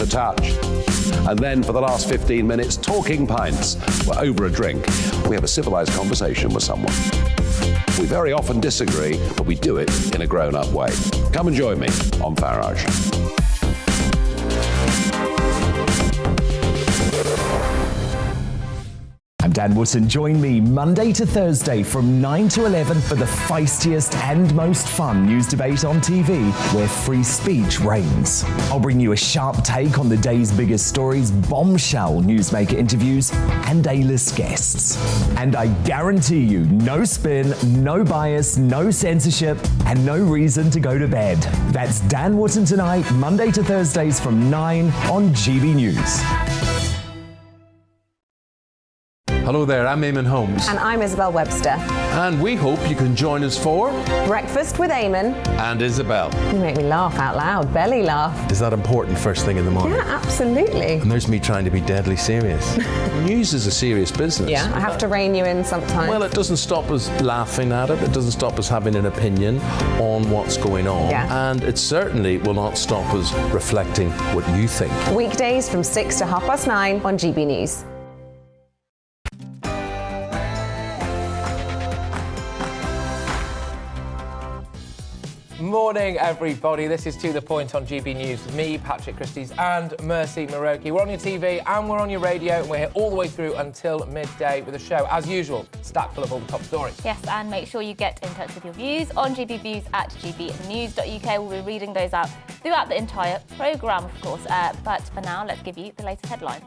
a touch. And then for the last 15 minutes, talking pints. We're over a drink. We have a civilised conversation with someone. We very often disagree, but we do it in a grown-up way. Come and join me on Farage. I'm Dan Wootton. Join me Monday to Thursday from 9 to 11 for the feistiest and most fun news debate on TV, where free speech reigns. I'll bring you a sharp take on the day's biggest stories, bombshell newsmaker interviews, and A-list guests. And I guarantee you, no spin, no bias, no censorship, and no reason to go to bed. That's Dan Wootton tonight, Monday to Thursdays from 9 on GB News. Hello there, I'm Eamon Holmes. And I'm Isabel Webster. And we hope you can join us for Breakfast with Eamon. And Isabel. You make me laugh out loud, belly laugh. Is that important first thing in the morning? Yeah, absolutely. And there's me trying to be deadly serious. News is a serious business. Yeah, I have to rein you in sometimes. Well, it doesn't stop us laughing at it. It doesn't stop us having an opinion on what's going on. Yeah. And it certainly will not stop us reflecting what you think. Weekdays from 6 to 9:30 on GB News. Morning, everybody. This is To The Point on GB News with me, Patrick Christys, and Mercy Muroki. We're on your TV and we're on your radio, and we're here all the way through until midday with a show, as usual, stacked full of all the top stories. Yes, and make sure you get in touch with your views on GB Views at gbnews.uk. We'll be reading those out throughout the entire programme, of course. But for now, let's give you the latest headlines.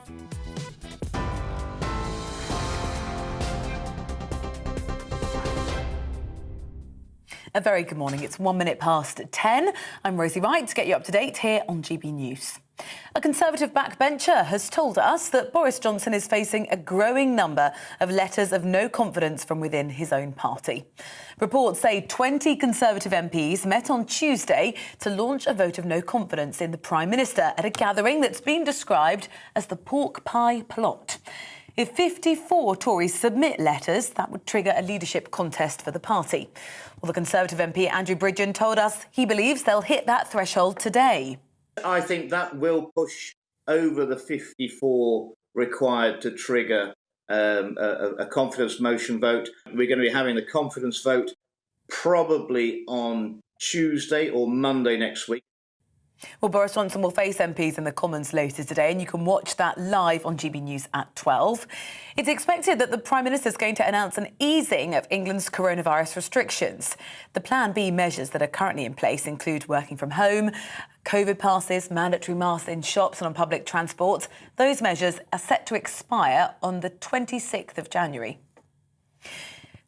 A very good morning. It's 1 minute past 10. I'm Rosie Wright to get you up to date here on GB News. A Conservative backbencher has told us that Boris Johnson is facing a growing number of letters of no confidence from within his own party. Reports say 20 Conservative MPs met on Tuesday to launch a vote of no confidence in the Prime Minister at a gathering that's been described as the pork pie plot. If 54 Tories submit letters, that would trigger a leadership contest for the party. Well, the Conservative MP Andrew Bridgen told us he believes they'll hit that threshold today. I think that will push over the 54 required to trigger a confidence motion vote. We're going to be having the confidence vote probably on Tuesday or Monday next week. Well, Boris Johnson will face MPs in the Commons later today, and you can watch that live on GB News at 12. It's expected that the Prime Minister is going to announce an easing of England's coronavirus restrictions. The Plan B measures that are currently in place include working from home, COVID passes, mandatory masks in shops and on public transport. Those measures are set to expire on the 26th of January.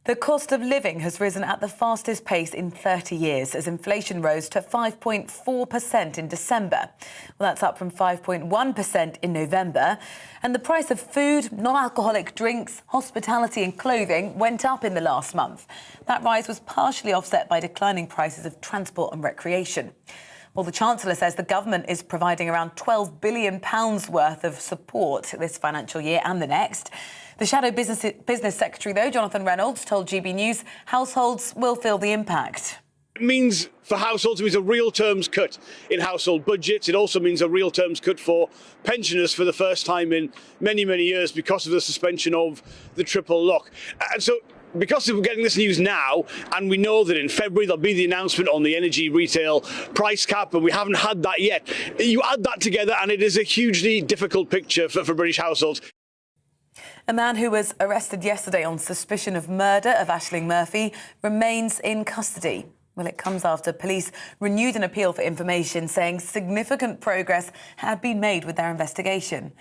The cost of living has risen at the fastest pace in 30 years as inflation rose to 5.4% in December. Well, that's up from 5.1% in November. And the price of food, non-alcoholic drinks, hospitality and clothing went up in the last month. That rise was partially offset by declining prices of transport and recreation. Well, the Chancellor says the government is providing around £12 billion worth of support this financial year and the next. The Shadow Business Secretary, though, Jonathan Reynolds, told GB News households will feel the impact. It means for households, it means a real terms cut in household budgets. It also means a real terms cut for pensioners for the first time in many, many years because of the suspension of the triple lock. And so because we're getting this news now, and we know that in February there'll be the announcement on the energy retail price cap, and we haven't had that yet. You add that together and it is a hugely difficult picture for British households. A man who was arrested yesterday on suspicion of murder of Aisling Murphy remains in custody. Well, it comes after police renewed an appeal for information saying significant progress had been made with their investigation.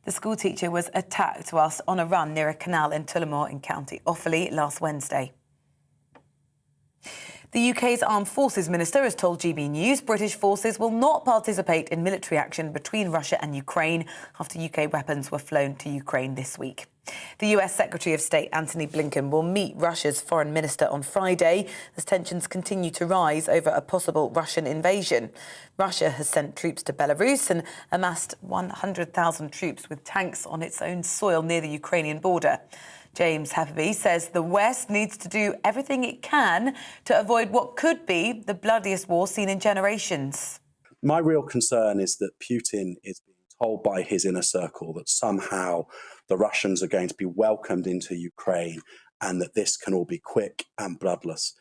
The schoolteacher was attacked whilst on a run near a canal in Tullamore in County Offaly last Wednesday. The UK's Armed Forces Minister has told GB News British forces will not participate in military action between Russia and Ukraine after UK weapons were flown to Ukraine this week. The US Secretary of State Antony Blinken will meet Russia's foreign minister on Friday as tensions continue to rise over a possible Russian invasion. Russia has sent troops to Belarus and amassed 100,000 troops with tanks on its own soil near the Ukrainian border. James Happeby says the West needs to do everything it can to avoid what could be the bloodiest war seen in generations. My real concern is that Putin is being told by his inner circle that somehow the Russians are going to be welcomed into Ukraine and that this can all be quick and bloodless.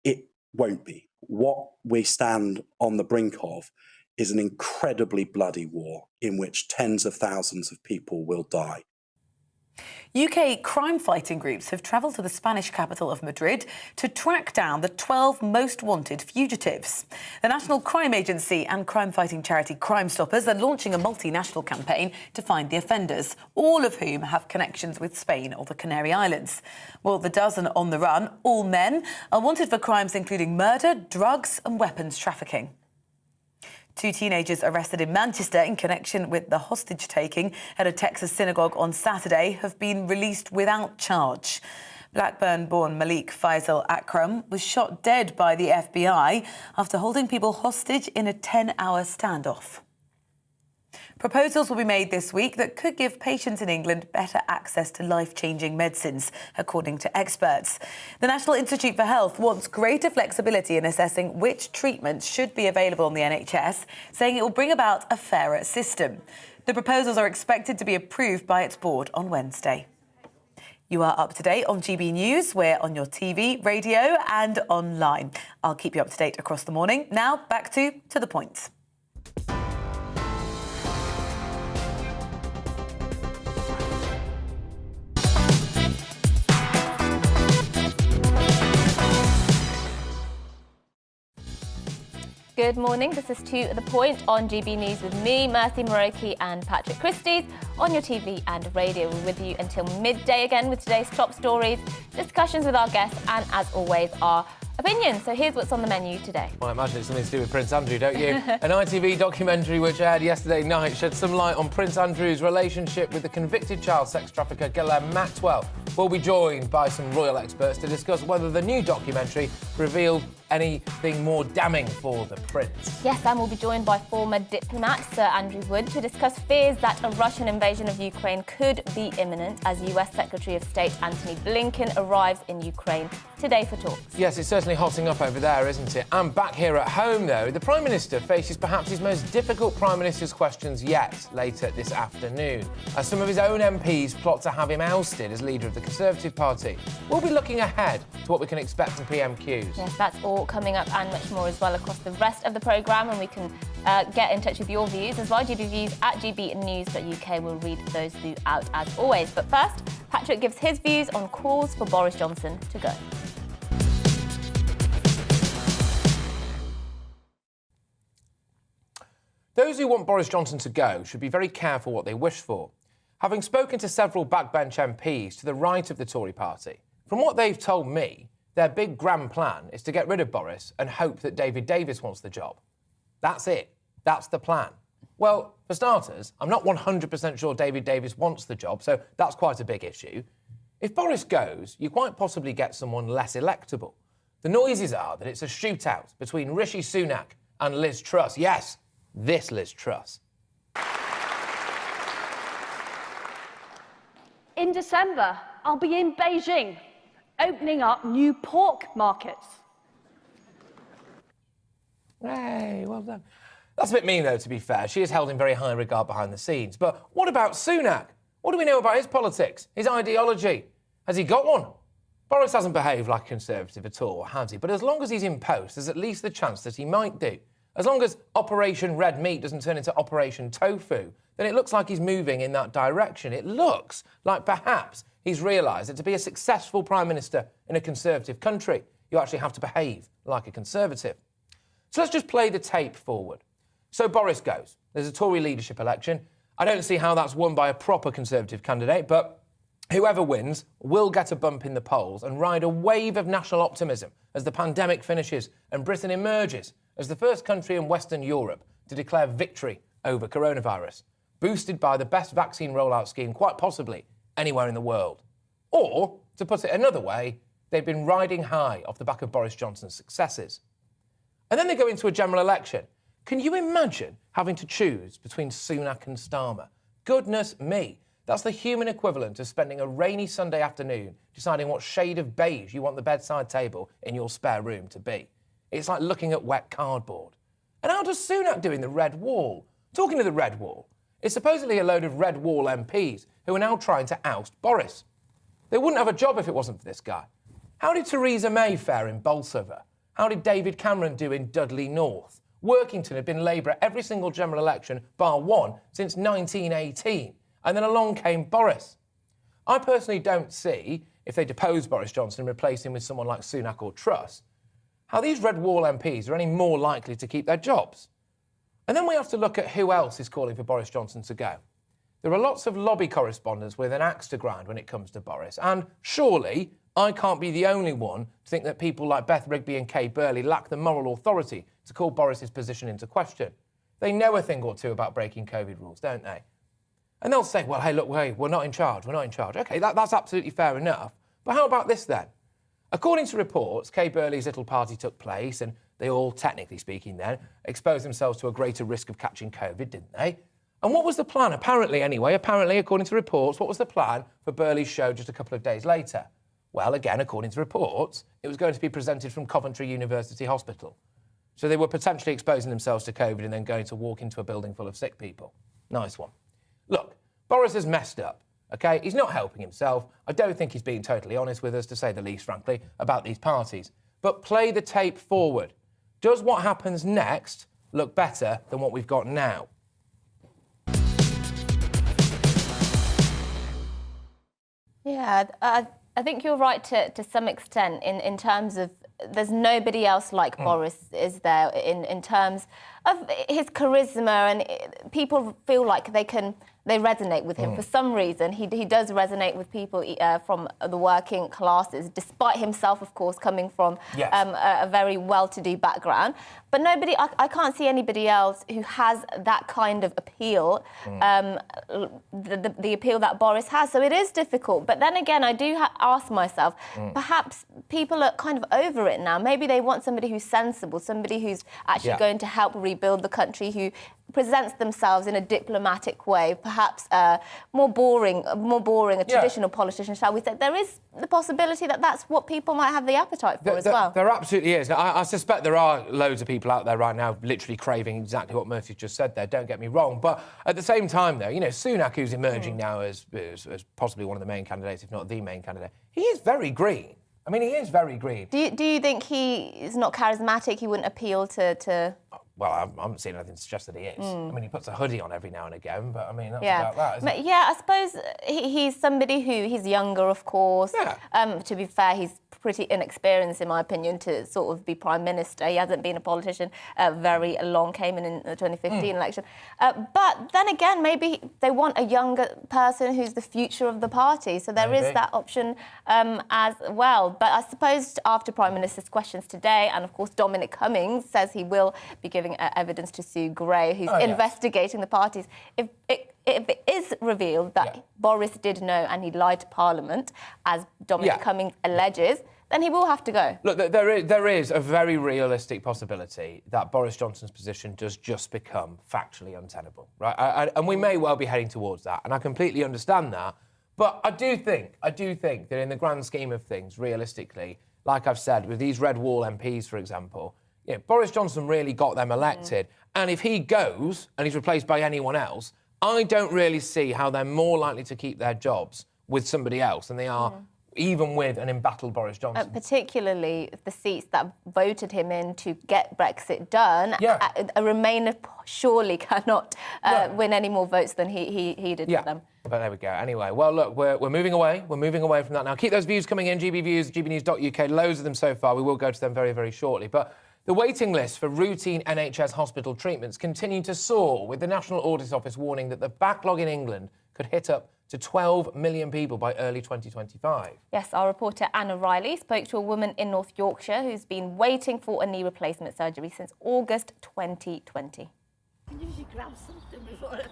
It won't be. What we stand on the brink of is an incredibly bloody war in which tens of thousands of people will die. UK crime-fighting groups have travelled to the Spanish capital of Madrid to track down the 12 most wanted fugitives. The National Crime Agency and crime-fighting charity Crime Stoppers are launching a multinational campaign to find the offenders, all of whom have connections with Spain or the Canary Islands. Well, the dozen on the run, all men, are wanted for crimes including murder, drugs and weapons trafficking. 2 teenagers arrested in Manchester in connection with the hostage-taking at a Texas synagogue on Saturday have been released without charge. Blackburn-born Malik Faisal Akram was shot dead by the FBI after holding people hostage in a 10-hour standoff. Proposals will be made this week that could give patients in England better access to life-changing medicines, according to experts. The National Institute for Health wants greater flexibility in assessing which treatments should be available on the NHS, saying it will bring about a fairer system. The proposals are expected to be approved by its board on Wednesday. You are up to date on GB News. We're on your TV, radio and online. I'll keep you up to date across the morning. Now, back to the point. Good morning, this is To The Point on GB News with me, Mercy Muroki and Patrick Christys on your TV and radio. We're with you until midday again with today's top stories, discussions with our guests and, as always, our opinions. So here's what's on the menu today. Well, I imagine it's something to do with Prince Andrew, don't you? An ITV documentary which aired yesterday night shed some light on Prince Andrew's relationship with the convicted child sex trafficker Ghislaine Maxwell. We'll be joined by some royal experts to discuss whether the new documentary revealed anything more damning for the prince. Yes, and we'll be joined by former diplomat Sir Andrew Wood to discuss fears that a Russian invasion of Ukraine could be imminent as US Secretary of State Antony Blinken arrives in Ukraine today for talks. Yes, it's certainly hotting up over there, isn't it? And back here at home, though, the Prime Minister faces perhaps his most difficult Prime Minister's questions yet later this afternoon, as some of his own MPs plot to have him ousted as leader of the Conservative Party. We'll be looking ahead to what we can expect from PMQs. Yes, that's all coming up and much more as well across the rest of the programme, and we can get in touch with your views as well. GB Views at GBNews.uk. We'll read those throughout as always. But first, Patrick gives his views on calls for Boris Johnson to go. Those who want Boris Johnson to go should be very careful what they wish for. Having spoken to several backbench MPs to the right of the Tory party, from what they've told me, their big grand plan is to get rid of Boris and hope that David Davis wants the job. That's it. That's the plan. Well, for starters, I'm not 100% sure David Davis wants the job, so that's quite a big issue. If Boris goes, you quite possibly get someone less electable. The noises are that it's a shootout between Rishi Sunak and Liz Truss. Yes, this Liz Truss. In December, I'll be in Beijing, opening up new pork markets. Hey, well done. That's a bit mean, though, to be fair. She is held in very high regard behind the scenes. But what about Sunak? What do we know about his politics, his ideology? Has he got one? Boris hasn't behaved like a Conservative at all, has he? But as long as he's in post, there's at least the chance that he might do. As long as Operation Red Meat doesn't turn into Operation Tofu, then it looks like he's moving in that direction. It looks like perhaps he's realised that to be a successful Prime Minister in a Conservative country, you actually have to behave like a Conservative. So let's just play the tape forward. So Boris goes. There's a Tory leadership election. I don't see how that's won by a proper Conservative candidate, but whoever wins will get a bump in the polls and ride a wave of national optimism as the pandemic finishes and Britain emerges as the first country in Western Europe to declare victory over coronavirus, boosted by the best vaccine rollout scheme, quite possibly anywhere in the world. Or, to put it another way, they've been riding high off the back of Boris Johnson's successes. And then they go into a general election. Can you imagine having to choose between Sunak and Starmer? Goodness me, that's the human equivalent of spending a rainy Sunday afternoon deciding what shade of beige you want the bedside table in your spare room to be. It's like looking at wet cardboard. And how does Sunak do in the Red Wall? Talking of the Red Wall, It's supposedly a load of red wall MPs who are now trying to oust Boris. They wouldn't have a job if it wasn't for this guy. How did Theresa May fare in Bolsover? How did David Cameron do in Dudley North? Workington had been Labour at every single general election, bar one, since 1918. And then along came Boris. I personally don't see, if they depose Boris Johnson and replace him with someone like Sunak or Truss, how these red wall MPs are any more likely to keep their jobs. And then we have to look at who else is calling for Boris Johnson to go. There are lots of lobby correspondents with an axe to grind when it comes to Boris, and surely I can't be the only one to think that people like Beth Rigby and Kay Burley lack the moral authority to call Boris's position into question. They know a thing or two about breaking COVID rules, don't they? And they'll say, well, hey, look, we're not in charge, we're not in charge. OK, that's absolutely fair enough. But how about this then? According to reports, Kay Burley's little party took place and they all, technically speaking then, exposed themselves to a greater risk of catching COVID, didn't they? And what was the plan? Apparently, according to reports, what was the plan for Burley's show just a couple of days later? Well, again, according to reports, it was going to be presented from Coventry University Hospital. So they were potentially exposing themselves to COVID and then going to walk into a building full of sick people. Nice one. Look, Boris has messed up, OK? He's not helping himself. I don't think he's being totally honest with us, to say the least, frankly, about these parties. But play the tape forward. Does what happens next look better than what we've got now? Yeah, I think you're right to some extent in terms of there's nobody else like Boris, is there, in terms of his charisma, and people feel like they resonate with him. For some reason, he does resonate with people from the working classes, despite himself, of course, coming from a very well-to-do background. But I can't see anybody else who has that kind of appeal, the appeal that Boris has. So it is difficult. But then again, I do ask myself, perhaps people are kind of over it now. Maybe they want somebody who's sensible, somebody who's actually going to help rebuild the country, who presents themselves in a diplomatic way, perhaps more boring, a traditional politician, shall we say. There is the possibility that that's what people might have the appetite for as well. There absolutely is. I suspect there are loads of people out there right now literally craving exactly what Mercy's just said there, don't get me wrong. But at the same time, though, Sunak, who's emerging now as possibly one of the main candidates, if not the main candidate, he is very green. I mean, he is very green. Do you think he is not charismatic? He wouldn't appeal to... Well, I haven't seen anything to suggest that he is. I mean, he puts a hoodie on every now and again, but I mean, that's about that, isn't it? Yeah, I suppose he's somebody he's younger, of course. Yeah. To be fair, he's pretty inexperienced, in my opinion, to sort of be Prime Minister. He hasn't been a politician very long, came in the 2015 election. But then again, maybe they want a younger person who's the future of the party. So there is that option as well. But I suppose after Prime Minister's questions today, and of course Dominic Cummings says he will be giving evidence to Sue Gray, who's investigating the parties. If it is revealed that Boris did know and he lied to Parliament, as Dominic Cummings alleges, then he will have to go. Look, there is a very realistic possibility that Boris Johnson's position does just become factually untenable, right? And we may well be heading towards that, and I completely understand that. But I do think that in the grand scheme of things, realistically, like I've said, with these red wall MPs, for example, Boris Johnson really got them elected. And if he goes and he's replaced by anyone else, I don't really see how they're more likely to keep their jobs with somebody else than they are even with an embattled Boris Johnson. Particularly the seats that voted him in to get Brexit done. A Remainer surely cannot win any more votes than he did for them. But there we go. Anyway, well, look, we're moving away. We're moving away from that now. Keep those views coming in, GB Views, GBnews.uk. Loads of them so far. We will go to them very, very shortly. But the waiting list for routine NHS hospital treatments continue to soar, with the National Audit Office warning that the backlog in England could hit up to 12 million people by early 2025. Yes, our reporter Anna Riley spoke to a woman in North Yorkshire who's been waiting for a knee replacement surgery since August 2020.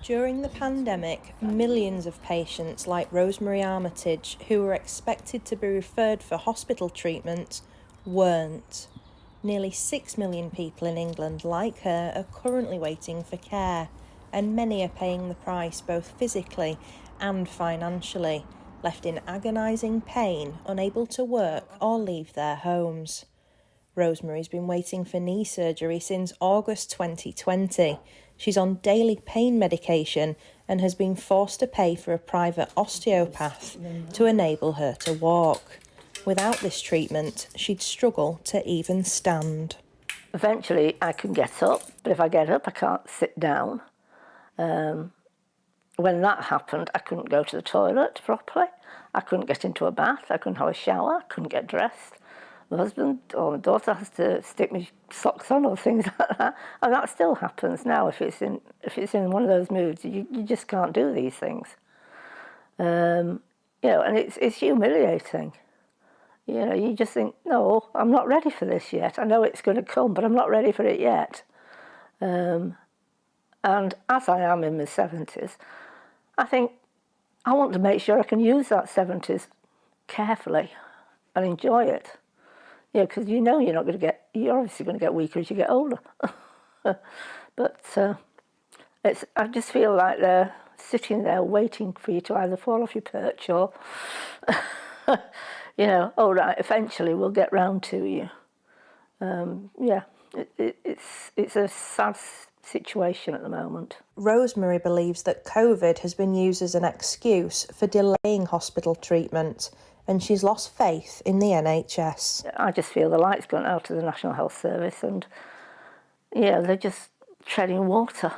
During the pandemic, millions of patients like Rosemary Armitage, who were expected to be referred for hospital treatment, weren't. Nearly 6 million people in England like her are currently waiting for care, and many are paying the price both physically and financially, left in agonising pain, unable to work or leave their homes. Rosemary's been waiting for knee surgery since August 2020. She's on daily pain medication and has been forced to pay for a private osteopath to enable her to walk. Without this treatment, she'd struggle to even stand. Eventually, I can get up, but if I get up, I can't sit down. When that happened, I couldn't go to the toilet properly. I couldn't get into a bath. I couldn't have a shower. I couldn't get dressed. My husband or my daughter has to stick me socks on or things like that. And that still happens now. If it's in one of those moods, you just can't do these things. And it's humiliating. You just think, no, I'm not ready for this yet. I know it's going to come, but I'm not ready for it yet. And as I am in my 70s, I think I want to make sure I can use that 70s carefully and enjoy it. Because you're obviously going to get weaker as you get older. But I just feel like they're sitting there waiting for you to either fall off your perch or, all right, eventually we'll get round to you. It's a sad situation at the moment. Rosemary believes that COVID has been used as an excuse for delaying hospital treatment, and she's lost faith in the NHS. I just feel the light's gone out of the National Health Service, and they're just treading water.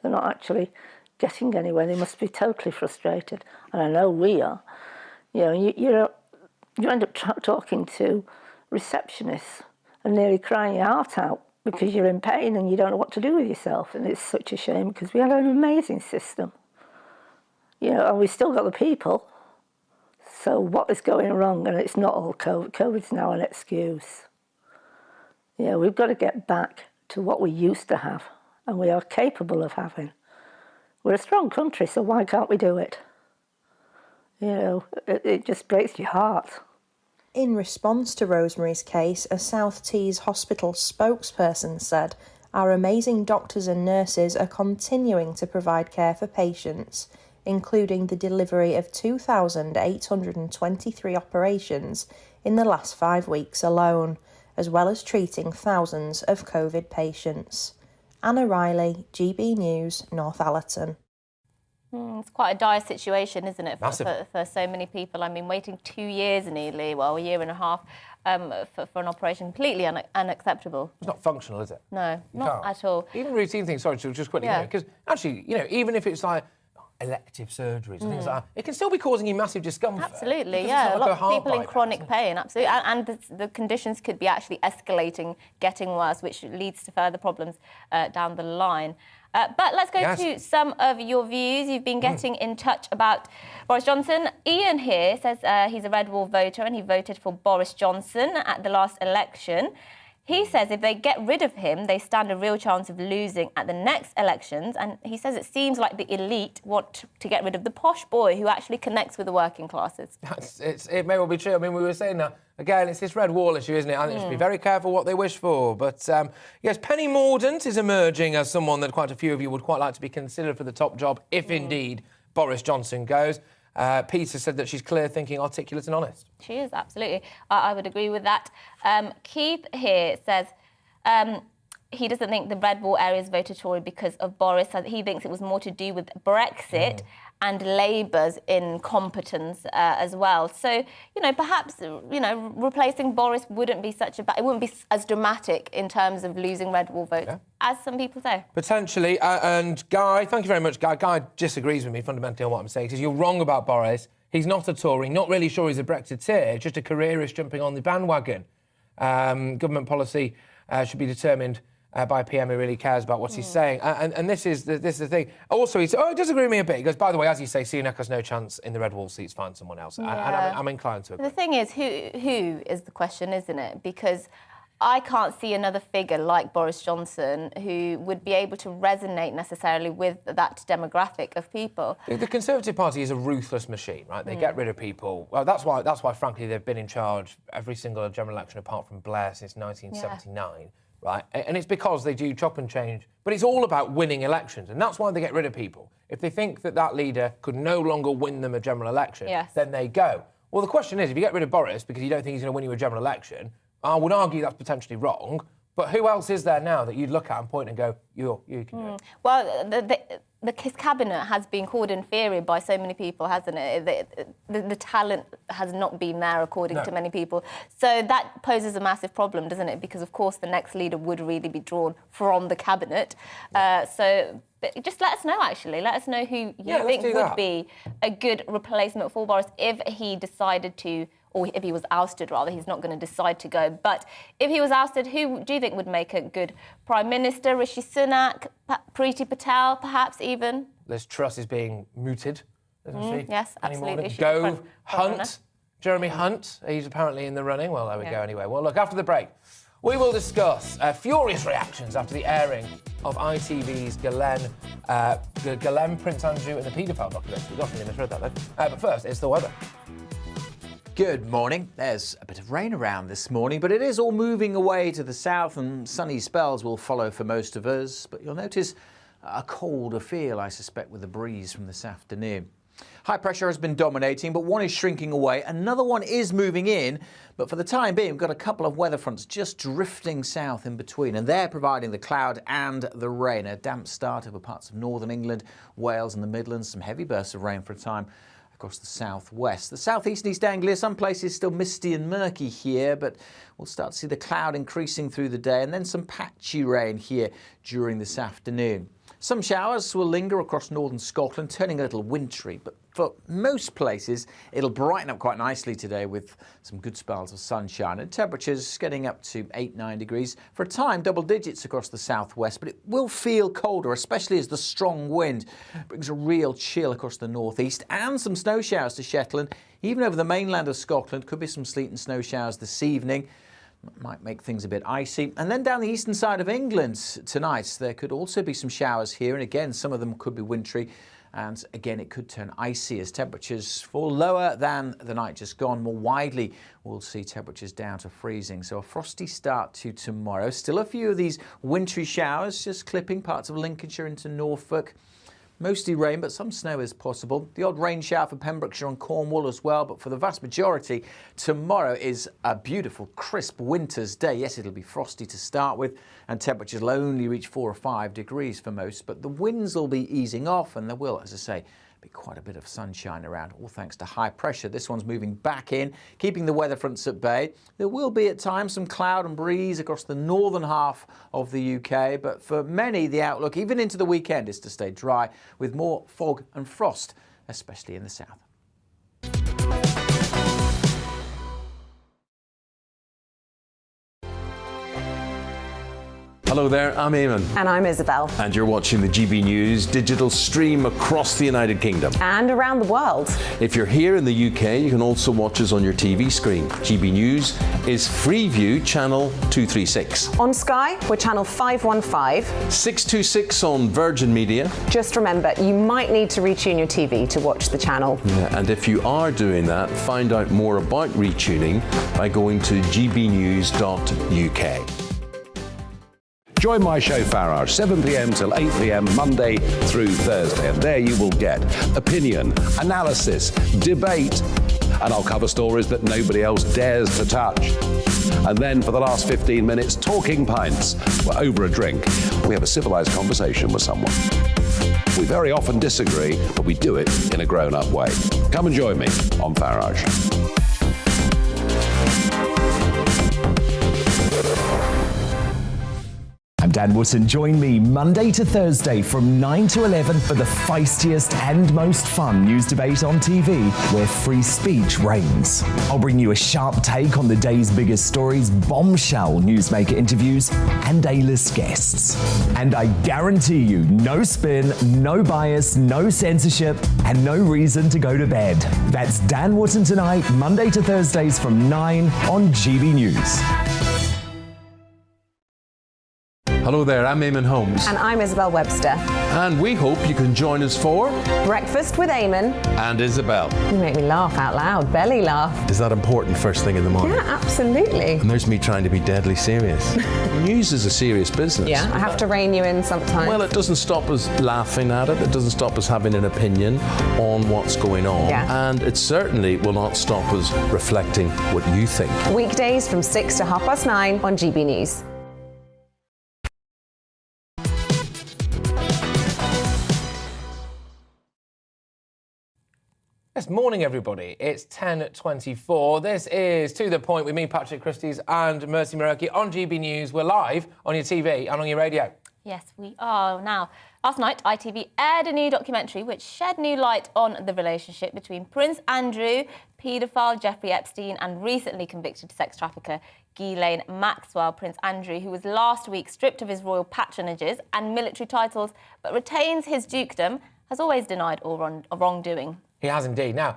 They're not actually getting anywhere. They must be totally frustrated, and I know we are. You end up talking to receptionists and nearly crying your heart out because you're in pain and you don't know what to do with yourself. And it's such a shame because we had an amazing system. And we still got the people. So what is going wrong? And it's not all COVID. COVID's now an excuse. We've got to get back to what we used to have and we are capable of having. We're a strong country, so why can't we do it? It just breaks your heart. In response to Rosemary's case, a South Tees hospital spokesperson said, "Our amazing doctors and nurses are continuing to provide care for patients, including the delivery of 2,823 operations in the last 5 weeks alone, as well as treating thousands of COVID patients." Anna Riley, GB News, Northallerton. It's quite a dire situation, isn't it, for so many people? I mean, waiting 2 years nearly, a year and a half, for an operation, completely unacceptable. It's not functional, is it? No, not at all. Even routine things, sorry, just quickly, because actually, even if it's like elective surgeries and things like that, it can still be causing you massive discomfort. Absolutely, a lot of people in chronic pain, absolutely. And the conditions could be actually escalating, getting worse, which leads to further problems down the line. But let's go to some of your views. You've been getting in touch about Boris Johnson. Ian here says he's a Red Wall voter and he voted for Boris Johnson at the last election. He says if they get rid of him, they stand a real chance of losing at the next elections. And he says it seems like the elite want to get rid of the posh boy who actually connects with the working classes. It may well be true. I mean, we were saying that, again, it's this red wall issue, isn't it? I think they should be very careful what they wish for. But, yes, Penny Mordaunt is emerging as someone that quite a few of you would quite like to be considered for the top job, if indeed Boris Johnson goes. Peter said that she's clear, thinking, articulate and honest. She is, absolutely. I would agree with that. Keith here says he doesn't think the Red Wall areas voted Tory because of Boris. He thinks it was more to do with Brexit and Labour's incompetence as well. So, perhaps, replacing Boris wouldn't be it wouldn't be as dramatic in terms of losing Red Wall votes, as some people say. Potentially. And Guy, thank you very much, Guy. Guy disagrees with me fundamentally on what I'm saying, because you're wrong about Boris. He's not a Tory, not really sure he's a Brexiteer, just a careerist jumping on the bandwagon. Government policy should be determined by a PM who really cares about what he's saying. And this is the thing. Also, he disagree with me a bit. He goes, by the way, as you say, Sunak has no chance in the Red Wall seats, find someone else. And I'm inclined to agree. The thing is, who is the question, isn't it? Because I can't see another figure like Boris Johnson who would be able to resonate necessarily with that demographic of people. The Conservative Party is a ruthless machine, right? They get rid of people. Well, that's why, frankly, they've been in charge every single general election apart from Blair since 1979. Right? And it's because they do chop and change. But it's all about winning elections, and that's why they get rid of people. If they think that leader could no longer win them a general election, then they go. Well, the question is, if you get rid of Boris because you don't think he's going to win you a general election, I would argue that's potentially wrong. But who else is there now that you'd look at and point and go, you can do it? Well, his cabinet has been called inferior by so many people, hasn't it? The talent has not been there, according to many people. So that poses a massive problem, doesn't it? Because, of course, the next leader would really be drawn from the cabinet. But just let us know, actually. Let us know who you think would be a good replacement for Boris if he decided to, or if he was ousted, rather. He's not going to decide to go. But if he was ousted, who do you think would make a good Prime Minister? Rishi Sunak, Priti Patel, perhaps even? Liz Truss is being mooted, isn't she? Yes, absolutely. Gove, Hunt, Jeremy Hunt. He's apparently in the running. Well, there we go anyway. Well, look, after the break, we will discuss furious reactions after the airing of ITV's Galen Prince Andrew and the paedophile documentary. We definitely misread that, though. But first, it's the weather. Good morning. There's a bit of rain around this morning, but it is all moving away to the south and sunny spells will follow for most of us. But you'll notice a colder feel, I suspect, with the breeze from this afternoon. High pressure has been dominating, but one is shrinking away. Another one is moving in. But for the time being, we've got a couple of weather fronts just drifting south in between, and they're providing the cloud and the rain. A damp start over parts of northern England, Wales and the Midlands. Some heavy bursts of rain for a time across the southwest. The southeast and East Anglia, some places still misty and murky here, but we'll start to see the cloud increasing through the day and then some patchy rain here during this afternoon. Some showers will linger across northern Scotland, turning a little wintry, but for most places it'll brighten up quite nicely today with some good spells of sunshine and temperatures getting up to 8-9 degrees. For a time, double digits across the southwest, but it will feel colder, especially as the strong wind brings a real chill across the northeast and some snow showers to Shetland. Even over the mainland of Scotland, could be some sleet and snow showers this evening. Might make things a bit icy. And then down the eastern side of England tonight, there could also be some showers here. And again, some of them could be wintry. And again, it could turn icy as temperatures fall lower than the night just gone. More widely, we'll see temperatures down to freezing. So a frosty start to tomorrow. Still a few of these wintry showers, just clipping parts of Lincolnshire into Norfolk. Mostly rain, but some snow is possible. The odd rain shower for Pembrokeshire and Cornwall as well, but for the vast majority, tomorrow is a beautiful, crisp winter's day. Yes, it'll be frosty to start with, and temperatures will only reach 4 or 5 degrees for most, but the winds will be easing off, and there will, as I say, be quite a bit of sunshine around, all thanks to high pressure. This one's moving back in, keeping the weather fronts at bay. There will be at times some cloud and breeze across the northern half of the UK, but for many, the outlook, even into the weekend, is to stay dry with more fog and frost, especially in the south. Hello there, I'm Eamon. And I'm Isabel. And you're watching the GB News digital stream across the United Kingdom. And around the world. If you're here in the UK, you can also watch us on your TV screen. GB News is Freeview channel 236. On Sky, we're channel 515. 626 on Virgin Media. Just remember, you might need to retune your TV to watch the channel. Yeah, and if you are doing that, find out more about retuning by going to gbnews.uk. Join my show Farage, 7 p.m. till 8 p.m. Monday through Thursday. And there you will get opinion, analysis, debate, and I'll cover stories that nobody else dares to touch. And then for the last 15 minutes, talking pints. We're over a drink. We have a civilized conversation with someone. We very often disagree, but we do it in a grown-up way. Come and join me on Farage. I'm Dan Wootton. Join me Monday to Thursday from 9 to 11 for the feistiest and most fun news debate on TV, where free speech reigns. I'll bring you a sharp take on the day's biggest stories, bombshell newsmaker interviews, and A-list guests. And I guarantee you, no spin, no bias, no censorship, and no reason to go to bed. That's Dan Wootton tonight, Monday to Thursdays from 9 on GB News. Hello there, I'm Eamon Holmes. And I'm Isabel Webster. And we hope you can join us for Breakfast with Eamon and Isabel. You make me laugh out loud, belly laugh. Is that important first thing in the morning? Yeah, absolutely. And there's me trying to be deadly serious. News is a serious business. Yeah, I have to rein you in sometimes. Well, it doesn't stop us laughing at it. It doesn't stop us having an opinion on what's going on. Yeah. And it certainly will not stop us reflecting what you think. Weekdays from 6 to 9:30 on GB News. Yes, morning everybody. It's 10:24. This is To The Point with me, Patrick Christys, and Mercy Muroki on GB News. We're live on your TV and on your radio. Yes, we are. Now, last night, ITV aired a new documentary which shed new light on the relationship between Prince Andrew, paedophile Jeffrey Epstein, and recently convicted sex trafficker Ghislaine Maxwell. Prince Andrew, who was last week stripped of his royal patronages and military titles, but retains his dukedom, has always denied all wrongdoing. He has indeed. Now,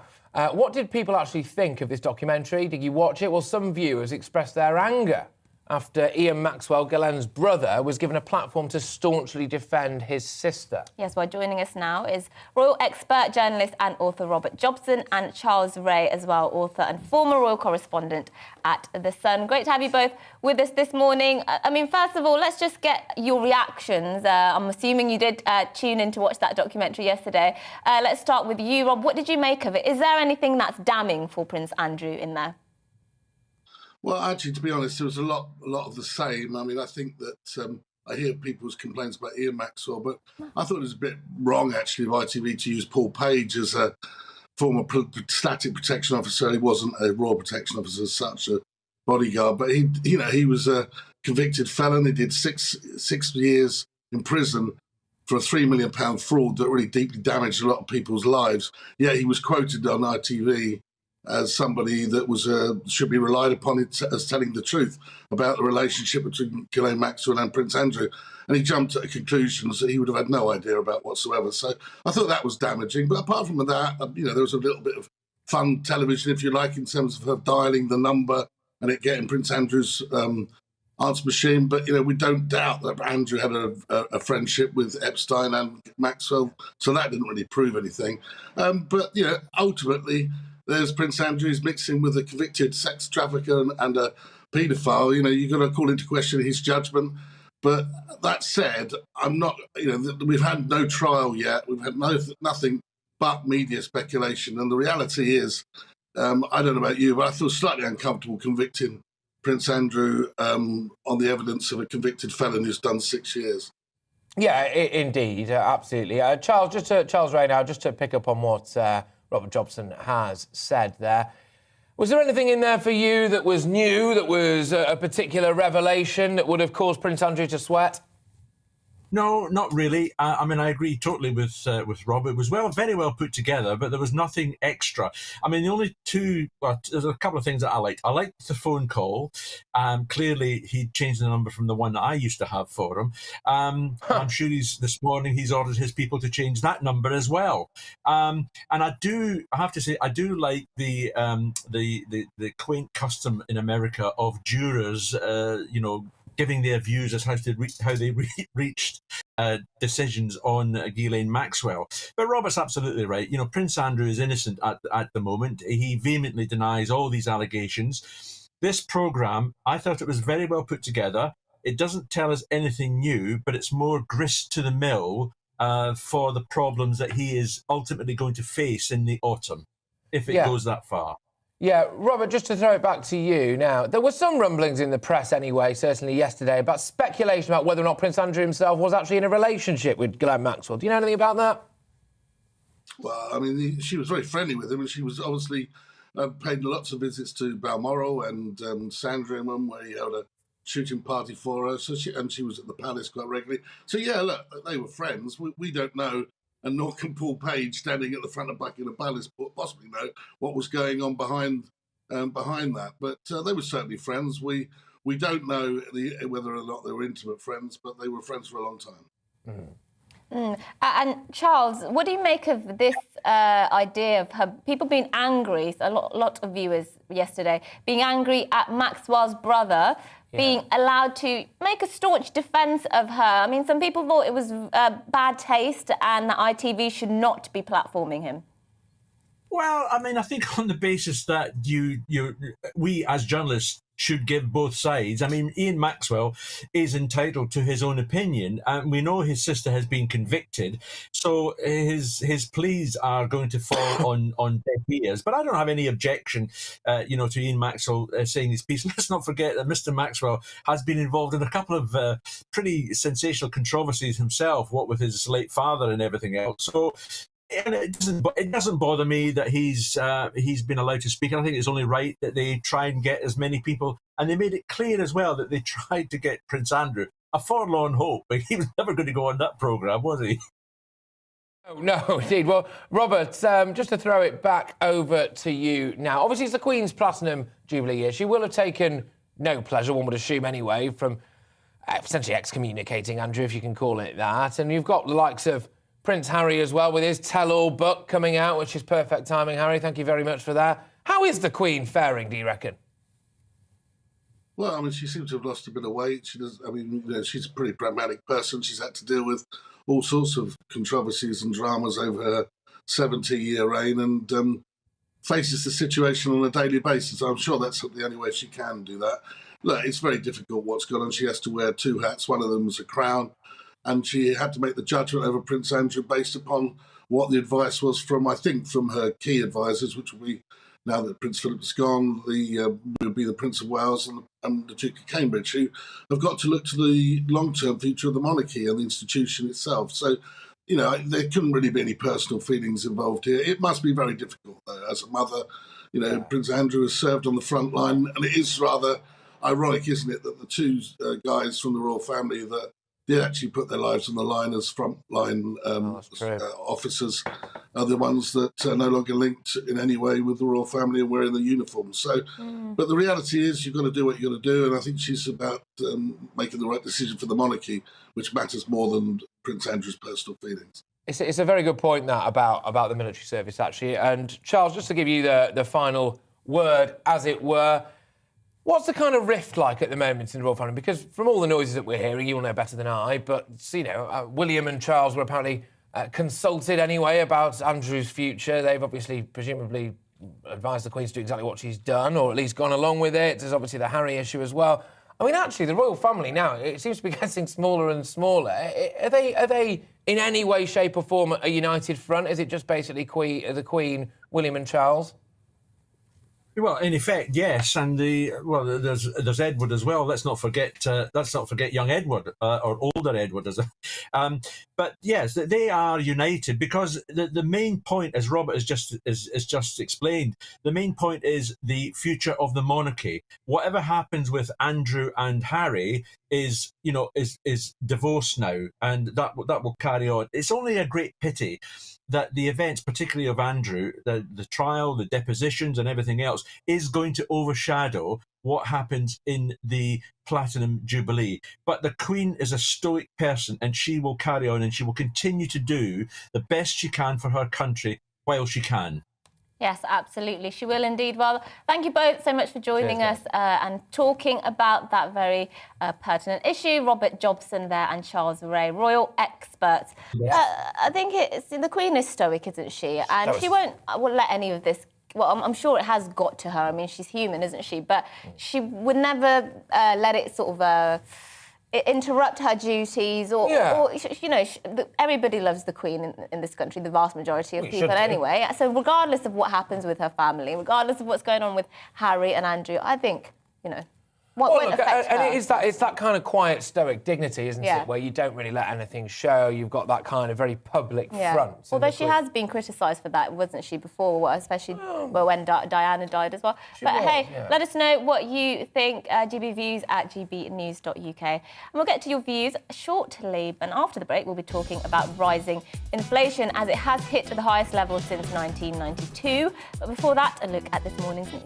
what did people actually think of this documentary? Did you watch it? Well, some viewers expressed their anger after Ian Maxwell, Ghislaine's brother, was given a platform to staunchly defend his sister. Yes, well, joining us now is royal expert, journalist and author Robert Johnson, and Charles Ray as well, author and former royal correspondent at The Sun. Great to have you both with us this morning. I mean, first of all, let's just get your reactions. I'm assuming you did tune in to watch that documentary yesterday. Let's start with you, Rob. What did you make of it? Is there anything that's damning for Prince Andrew in there? Well, actually, to be honest, there was a lot of the same. I mean, I think that I hear people's complaints about Ian Maxwell, but I thought it was a bit wrong, actually, of ITV to use Paul Page as a former static protection officer. He wasn't a royal protection officer as such, a bodyguard, but he was a convicted felon. He did six years in prison for a £3 million fraud that really deeply damaged a lot of people's lives. Yet he was quoted on ITV as somebody that should be relied upon as telling the truth about the relationship between Ghislaine Maxwell and Prince Andrew. And he jumped at conclusions that he would have had no idea about whatsoever. So I thought that was damaging. But apart from that, there was a little bit of fun television, if you like, in terms of her dialing the number and it getting Prince Andrew's answer machine. But, we don't doubt that Andrew had a friendship with Epstein and Maxwell. So that didn't really prove anything. But ultimately, there's Prince Andrew mixing with a convicted sex trafficker and a paedophile. You've got to call into question his judgment. But that said, I'm not, we've had no trial yet. We've had nothing but media speculation. And the reality is, I don't know about you, but I feel slightly uncomfortable convicting Prince Andrew on the evidence of a convicted felon who's done 6 years. Yeah, indeed, absolutely. Charles Ray now, just to pick up on what Robert Johnson has said there. Was there anything in there for you that was new, that was a particular revelation that would have caused Prince Andrew to sweat? No, not really. I mean, I agree totally with Rob. It was very well put together, but there was nothing extra. I mean, the only there's a couple of things that I liked. I liked the phone call. Clearly, he changed the number from the one that I used to have for him. I'm sure this morning he's ordered his people to change that number as well. And I have to say, I do like the quaint custom in America of jurors, giving their views as how they reached decisions on Ghislaine Maxwell. But Robert's absolutely right. Prince Andrew is innocent at the moment. He vehemently denies all these allegations. This programme, I thought it was very well put together. It doesn't tell us anything new, but it's more grist to the mill for the problems that he is ultimately going to face in the autumn, if it goes that far. Yeah, Robert, just to throw it back to you now, there were some rumblings in the press anyway, certainly yesterday, about speculation about whether or not Prince Andrew himself was actually in a relationship with Ghislaine Maxwell. Do you know anything about that? Well, I mean, she was very friendly with him, and she was obviously paid lots of visits to Balmoral and Sandringham, where he held a shooting party for her, and she was at the palace quite regularly. So, yeah, look, they were friends. We don't know. And nor can Paul Page, standing at the front of Buckingham Palace, possibly know what was going on behind that. But they were certainly friends. We don't know whether or not they were intimate friends, but they were friends for a long time. And Charles, what do you make of this idea of people being angry? A lot of viewers yesterday being angry at Maxwell's brother being allowed to make a staunch defence of her. I mean, some people thought it was bad taste and that ITV should not be platforming him. Well, I mean, I think on the basis that we as journalists should give both sides. I mean, Ian Maxwell is entitled to his own opinion, and we know his sister has been convicted, so his pleas are going to fall on deaf ears. But I don't have any objection, to Ian Maxwell saying his piece. Let's not forget that Mr. Maxwell has been involved in a couple of pretty sensational controversies himself, what with his late father and everything else. So And it doesn't bother me that he's been allowed to speak. I think it's only right that they try and get as many people. And they made it clear as well that they tried to get Prince Andrew, a forlorn hope, but he was never going to go on that programme, was he? Oh, no, indeed. Well, Robert, just to throw it back over to you now. Obviously, it's the Queen's Platinum Jubilee year. She will have taken no pleasure, one would assume anyway, from essentially excommunicating Andrew, if you can call it that. And you've got the likes of Prince Harry as well, with his tell-all book coming out, which is perfect timing, Harry. Thank you very much for that. How is the Queen faring, do you reckon? Well, I mean, she seems to have lost a bit of weight. She's a pretty pragmatic person. She's had to deal with all sorts of controversies and dramas over her 70-year reign and faces the situation on a daily basis. I'm sure that's the only way she can do that. Look, it's very difficult what's gone on. She has to wear two hats. One of them is a crown. And she had to make the judgment over Prince Andrew based upon what the advice was from her key advisors, which will be, now that Prince Philip's gone, will be the Prince of Wales and the Duke of Cambridge, who have got to look to the long-term future of the monarchy and the institution itself. So, there couldn't really be any personal feelings involved here. It must be very difficult, though, as a mother. Prince Andrew has served on the front line, and it is rather ironic, isn't it, that the two guys from the royal family that did actually put their lives on the line as frontline officers are the ones that are no longer linked in any way with the royal family and wearing the uniforms. So, but the reality is you've got to do what you've got to do, and I think she's about making the right decision for the monarchy, which matters more than Prince Andrew's personal feelings. It's a very good point, that, about the military service, actually. And, Charles, just to give you the final word, as it were, what's the kind of rift like at the moment in the royal family? Because from all the noises that we're hearing, you'll know better than I, but, William and Charles were apparently consulted anyway about Andrew's future. They've obviously, presumably, advised the Queen to do exactly what she's done, or at least gone along with it. There's obviously the Harry issue as well. I mean, actually, the royal family now, it seems to be getting smaller and smaller. Are they in any way, shape or form a united front? Is it just basically the Queen, William and Charles? Well, in effect, yes, and there's Edward as well. Let's not forget young Edward or older Edward, but yes, they are united because the main point, as Robert has just explained, the main point is the future of the monarchy. Whatever happens with Andrew and Harry is divorced now, and that will carry on. It's only a great pity that the events, particularly of Andrew, the trial, the depositions and everything else, is going to overshadow what happens in the Platinum Jubilee. But the Queen is a stoic person, and she will carry on, and she will continue to do the best she can for her country while she can. Yes, absolutely. She will indeed. Well, thank you both so much for joining us and talking about that very pertinent issue. Robert Jobson there and Charles Ray, royal experts. Yes. I think the Queen is stoic, isn't she? And she won't let any of this... Well, I'm sure it has got to her. I mean, she's human, isn't she? But she would never let it sort of... interrupt her duties, or everybody loves the Queen in this country, the vast majority of people anyway. So regardless of what happens with her family, regardless of what's going on with Harry and Andrew, I think, it's that kind of quiet, stoic dignity, isn't it, where you don't really let anything show. You've got that kind of very public front. Although she has been criticised for that, wasn't she, before, especially when Diana died as well. Let us know what you think. GBviews at gbnews.uk. And we'll get to your views shortly. And after the break, we'll be talking about rising inflation, as it has hit the highest level since 1992. But before that, a look at this morning's news.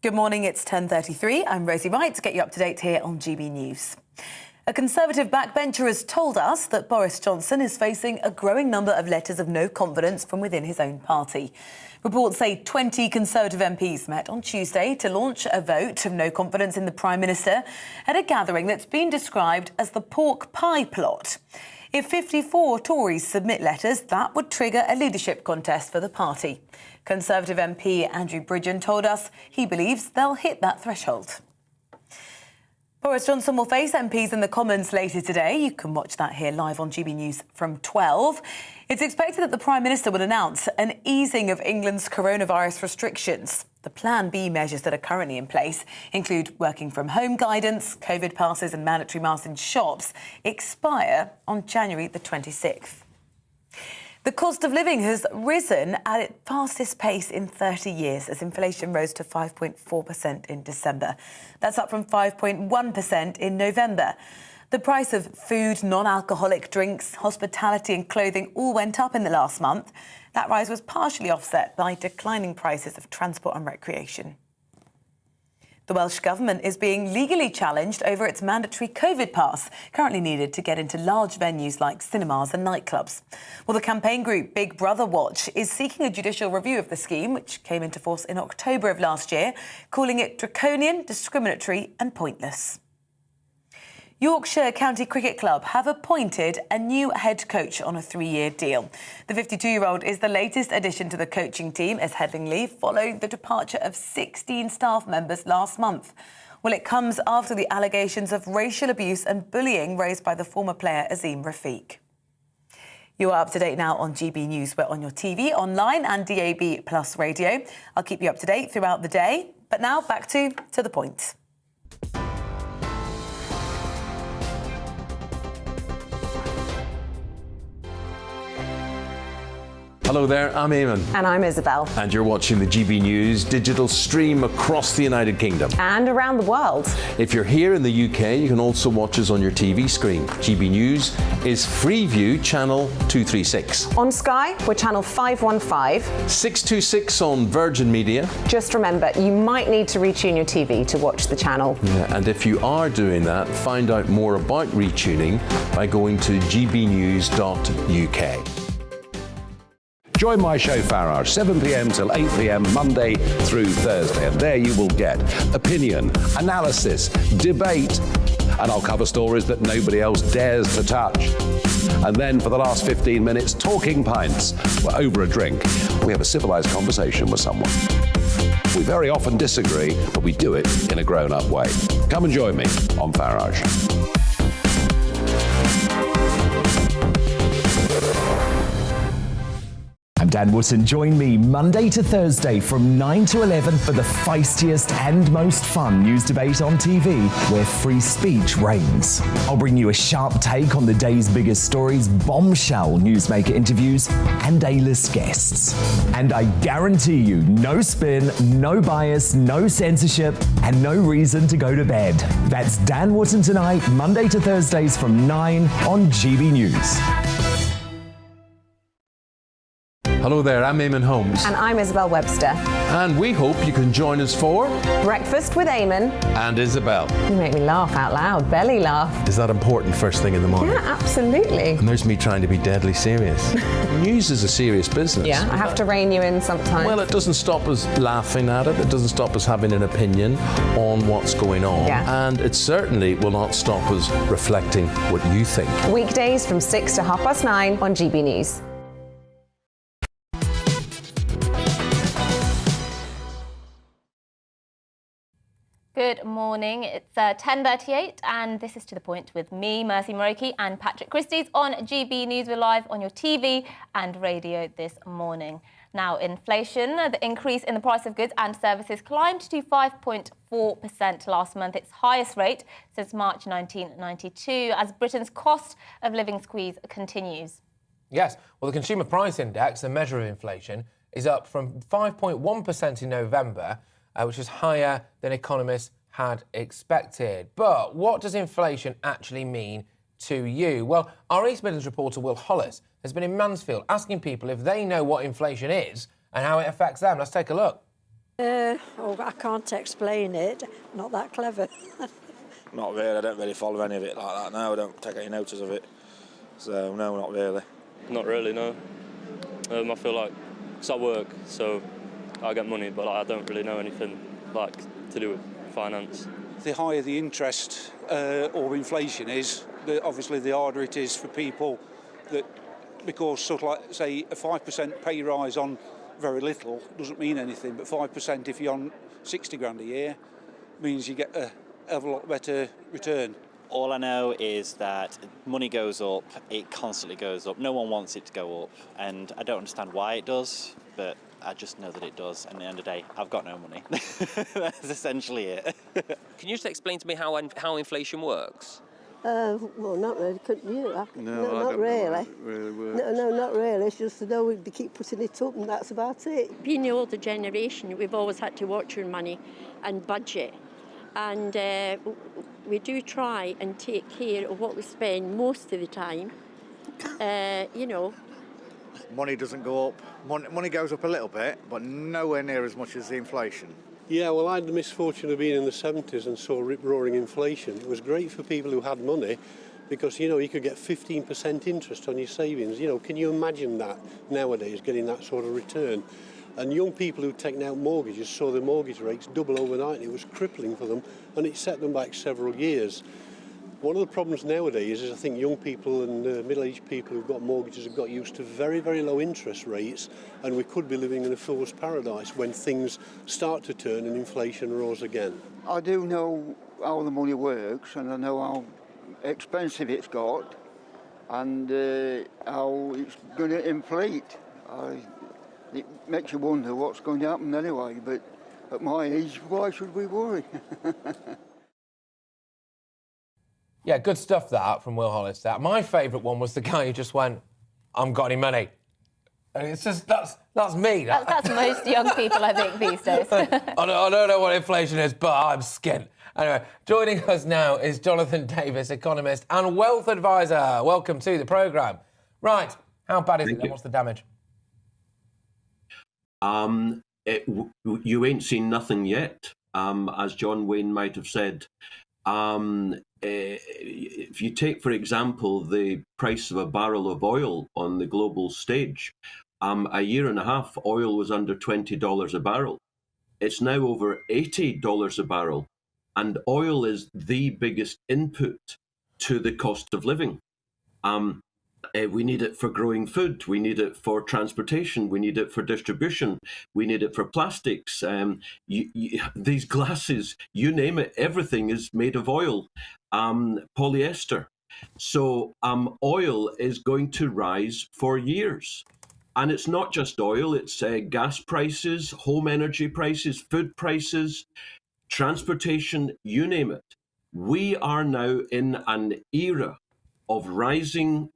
Good morning, it's 10:33. I'm Rosie Wright to get you up to date here on GB News. A Conservative backbencher has told us that Boris Johnson is facing a growing number of letters of no confidence from within his own party. Reports say 20 Conservative MPs met on Tuesday to launch a vote of no confidence in the Prime Minister at a gathering that's been described as the pork pie plot. If 54 Tories submit letters, that would trigger a leadership contest for the party. Conservative MP Andrew Bridgen told us he believes they'll hit that threshold. Boris Johnson will face MPs in the Commons later today. You can watch that here live on GB News from 12. It's expected that the Prime Minister will announce an easing of England's coronavirus restrictions. The Plan B measures that are currently in place include working from home guidance, COVID passes and mandatory masks in shops expire on January the 26th. The cost of living has risen at its fastest pace in 30 years as inflation rose to 5.4% in December. That's up from 5.1% in November. The price of food, non-alcoholic drinks, hospitality and clothing all went up in the last month. That rise was partially offset by declining prices of transport and recreation. The Welsh Government is being legally challenged over its mandatory COVID pass, currently needed to get into large venues like cinemas and nightclubs. Well, the campaign group Big Brother Watch is seeking a judicial review of the scheme, which came into force in October of last year, calling it draconian, discriminatory and pointless. Yorkshire County Cricket Club have appointed a new head coach on a 3-year deal. The 52-year-old is the latest addition to the coaching team as Headingley followed the departure of 16 staff members last month. Well, it comes after the allegations of racial abuse and bullying raised by the former player Azim Rafiq. You are up to date now on GB News. We're on your TV, online and DAB Plus radio. I'll keep you up to date throughout the day. But now back to the point. Hello there, I'm Eamon. And I'm Isabel. And you're watching the GB News digital stream across the United Kingdom. And around the world. If you're here in the UK, you can also watch us on your TV screen. GB News is Freeview channel 236. On Sky, we're channel 515. 626 on Virgin Media. Just remember, you might need to retune your TV to watch the channel. Yeah, and if you are doing that, find out more about retuning by going to gbnews.uk. Join my show Farage, 7 p.m. till 8 p.m. Monday through Thursday. And there you will get opinion, analysis, debate, and I'll cover stories that nobody else dares to touch. And then for the last 15 minutes, talking pints. We're over a drink. We have a civilised conversation with someone. We very often disagree, but we do it in a grown-up way. Come and join me on Farage. I'm Dan Wootton. Join me Monday to Thursday from 9 to 11 for the feistiest and most fun news debate on TV, where free speech reigns. I'll bring you a sharp take on the day's biggest stories, bombshell newsmaker interviews, and A-list guests. And I guarantee you, no spin, no bias, no censorship, and no reason to go to bed. That's Dan Wootton tonight, Monday to Thursdays from 9 on GB News. Hello there, I'm Eamon Holmes. And I'm Isabel Webster. And we hope you can join us for Breakfast with Eamon and Isabel. You make me laugh out loud, belly laugh. Is that important first thing in the morning? Yeah, absolutely. And there's me trying to be deadly serious. News is a serious business. Yeah, I have to rein you in sometimes. Well, it doesn't stop us laughing at it. It doesn't stop us having an opinion on what's going on. Yeah. And it certainly will not stop us reflecting what you think. Weekdays from 6 to 9:30 on GB News. Good morning. It's 10:38 and this is To The Point with me, Mercy Muroki, and Patrick Christys on GB News. We're live on your TV and radio this morning. Now, inflation, the increase in the price of goods and services climbed to 5.4% last month, its highest rate since March 1992, as Britain's cost of living squeeze continues. Yes, well, the Consumer Price Index, a measure of inflation, is up from 5.1% in November, which is higher than economists had expected. But what does inflation actually mean to you? Well, our East Midlands reporter Will Hollis has been in Mansfield asking people if they know what inflation is and how it affects them. Let's take a look. I can't explain it. Not that clever. Not really. I don't really follow any of it like that now. I don't take any notice of it. So, no, not really. Not really, no. I feel like, because I work, so I get money, but I don't really know anything like to do with finance. The higher the interest or inflation is, obviously the harder it is for people that, because sort of like, say, a 5% pay rise on very little doesn't mean anything, but 5% if you're on 60 grand a year means you get a hell of a lot better return. All I know is that money goes up, it constantly goes up. No one wants it to go up, and I don't understand why it does, but I just know that it does. And at the end of the day, I've got no money. That's essentially it. Can you just explain to me how inflation works? Well, not really. Couldn't you? No, not really. Know how it really works. No, not really. It's just they keep putting it up, and that's about it. Being the older generation, we've always had to watch our money and budget, and we do try and take care of what we spend most of the time. You know. Money doesn't go up. Money goes up a little bit, but nowhere near as much as the inflation. Yeah, well, I had the misfortune of being in the 70s and saw rip-roaring inflation. It was great for people who had money because, you know, you could get 15% interest on your savings. You know, can you imagine that nowadays, getting that sort of return? And young people who'd taken out mortgages saw their mortgage rates double overnight, and it was crippling for them, and it set them back several years. One of the problems nowadays is I think young people and middle-aged people who've got mortgages have got used to very, very low interest rates, and we could be living in a fool's paradise when things start to turn and inflation roars again. I do know how the money works, and I know how expensive it's got, and how it's going to inflate. It makes you wonder what's going to happen anyway, but at my age, why should we worry? Yeah, good stuff that from Will Hollis. That my favourite one was the guy who just went, "I haven't got any money," and it's just that's me. That's most young people, I think, these days. I don't know what inflation is, but I'm skint. Anyway, joining us now is Jonathan Davis, economist and wealth advisor. Welcome to the programme. Right, how bad is it then? What's the damage? You ain't seen nothing yet, as John Wayne might have said. If you take, for example, the price of a barrel of oil on the global stage, a year and a half, oil was under $20 a barrel. It's now over $80 a barrel. And oil is the biggest input to the cost of living. We need it for growing food. We need it for transportation. We need it for distribution. We need it for plastics. These glasses, you name it, everything is made of oil, polyester. So oil is going to rise for years. And it's not just oil, it's gas prices, home energy prices, food prices, transportation, you name it. We are now in an era of rising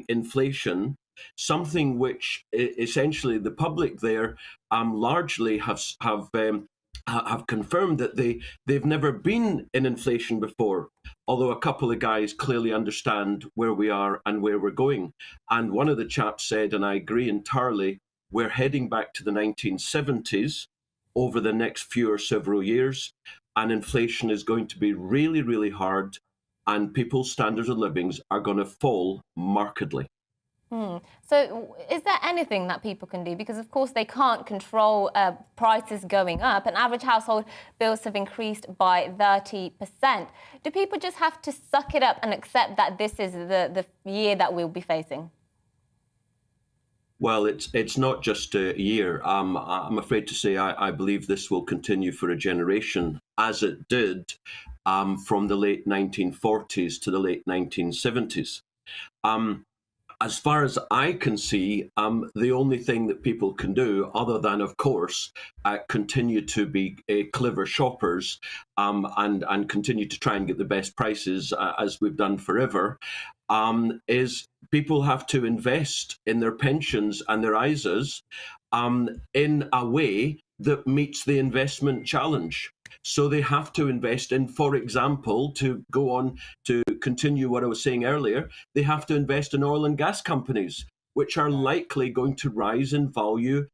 inflation, something which essentially the public there largely have confirmed that they've never been in inflation before, although a couple of guys clearly understand where we are and where we're going. And one of the chaps said, and I agree entirely, we're heading back to the 1970s over the next few or several years, and inflation is going to be really, really hard, and people's standards of living are going to fall markedly. So is there anything that people can do? Because, of course, they can't control prices going up, and average household bills have increased by 30%. Do people just have to suck it up and accept that this is the year that we'll be facing? Well, it's not just a year. I'm afraid to say I believe this will continue for a generation, as it did from the late 1940s to the late 1970s. As far as I can see, the only thing that people can do, other than, of course, continue to be clever shoppers and continue to try and get the best prices, as we've done forever, is people have to invest in their pensions and their ISAs in a way that meets the investment challenge. So they have to invest in, for example, to go on to continue what I was saying earlier, they have to invest in oil and gas companies, which are likely going to rise in value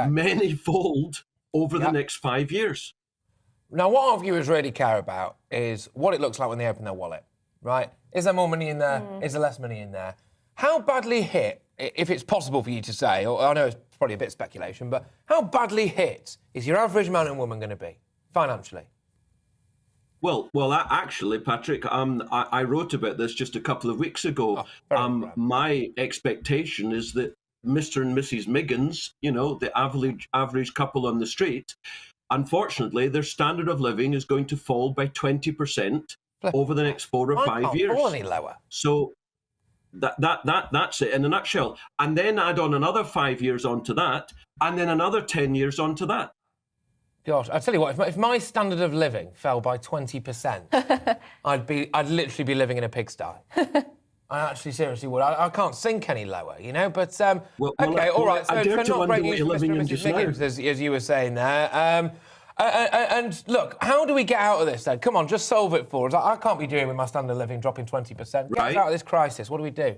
many-fold over the next 5 years. Now, what our viewers really care about is what it looks like when they open their wallet, right? Is there more money in there? Is there less money in there? How badly hit, if it's possible for you to say, or I know it's probably a bit of speculation, but how badly hit is your average man and woman going to be financially? Well, actually, Patrick, I wrote about this just a couple of weeks ago. My expectation is that Mr. and Mrs. Miggins, you know, the average couple on the street, unfortunately, their standard of living is going to fall by 20% over the next 4 or 5 years. Can't fall any lower. So That's it in a nutshell. And then add on another 5 years onto that, and then another 10 years onto that. Gosh, I tell you what, if my standard of living fell by 20%, I'd literally be living in a pigsty. I actually seriously would. I can't sink any lower, you know. But okay, all right. So not great news for Mr. and Mrs. Miggins, as you were saying there. And look, how do we get out of this then? Come on, just solve it for us. I can't be dealing with my standard of living dropping 20%. Get us out of this crisis. What do we do?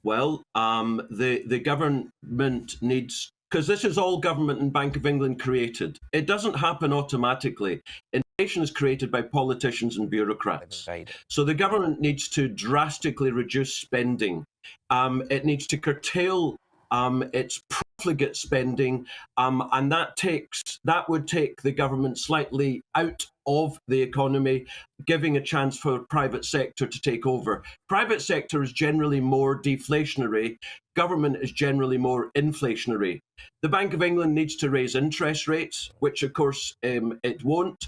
Well, the government needs, because this is all government and Bank of England created. It doesn't happen automatically. Inflation is created by politicians and bureaucrats. So the government needs to drastically reduce spending. It needs to curtail its profligate spending, and that would take the government slightly out of the economy, giving a chance for private sector to take over. Private sector is generally more deflationary. Government is generally more inflationary. The Bank of England needs to raise interest rates, which of course it won't.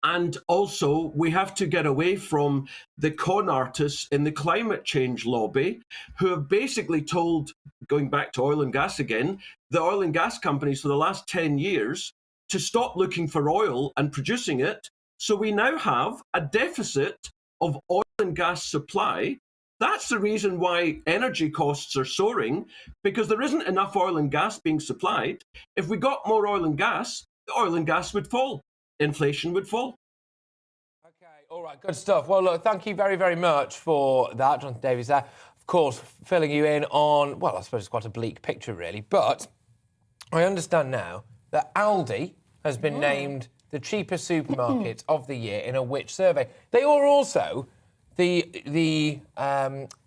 And also, we have to get away from the con artists in the climate change lobby who have basically told, going back to oil and gas again, the oil and gas companies for the last 10 years to stop looking for oil and producing it. So we now have a deficit of oil and gas supply. That's the reason why energy costs are soaring, because there isn't enough oil and gas being supplied. If we got more oil and gas, the oil and gas would fall. Inflation would fall. Okay, all right, good stuff. Well, look, thank you very, very much for that, Jonathan Davies there. Of course, filling you in on, well, I suppose it's quite a bleak picture, really. But I understand now that Aldi has been named the cheapest supermarket of the year in a Which survey. They are also the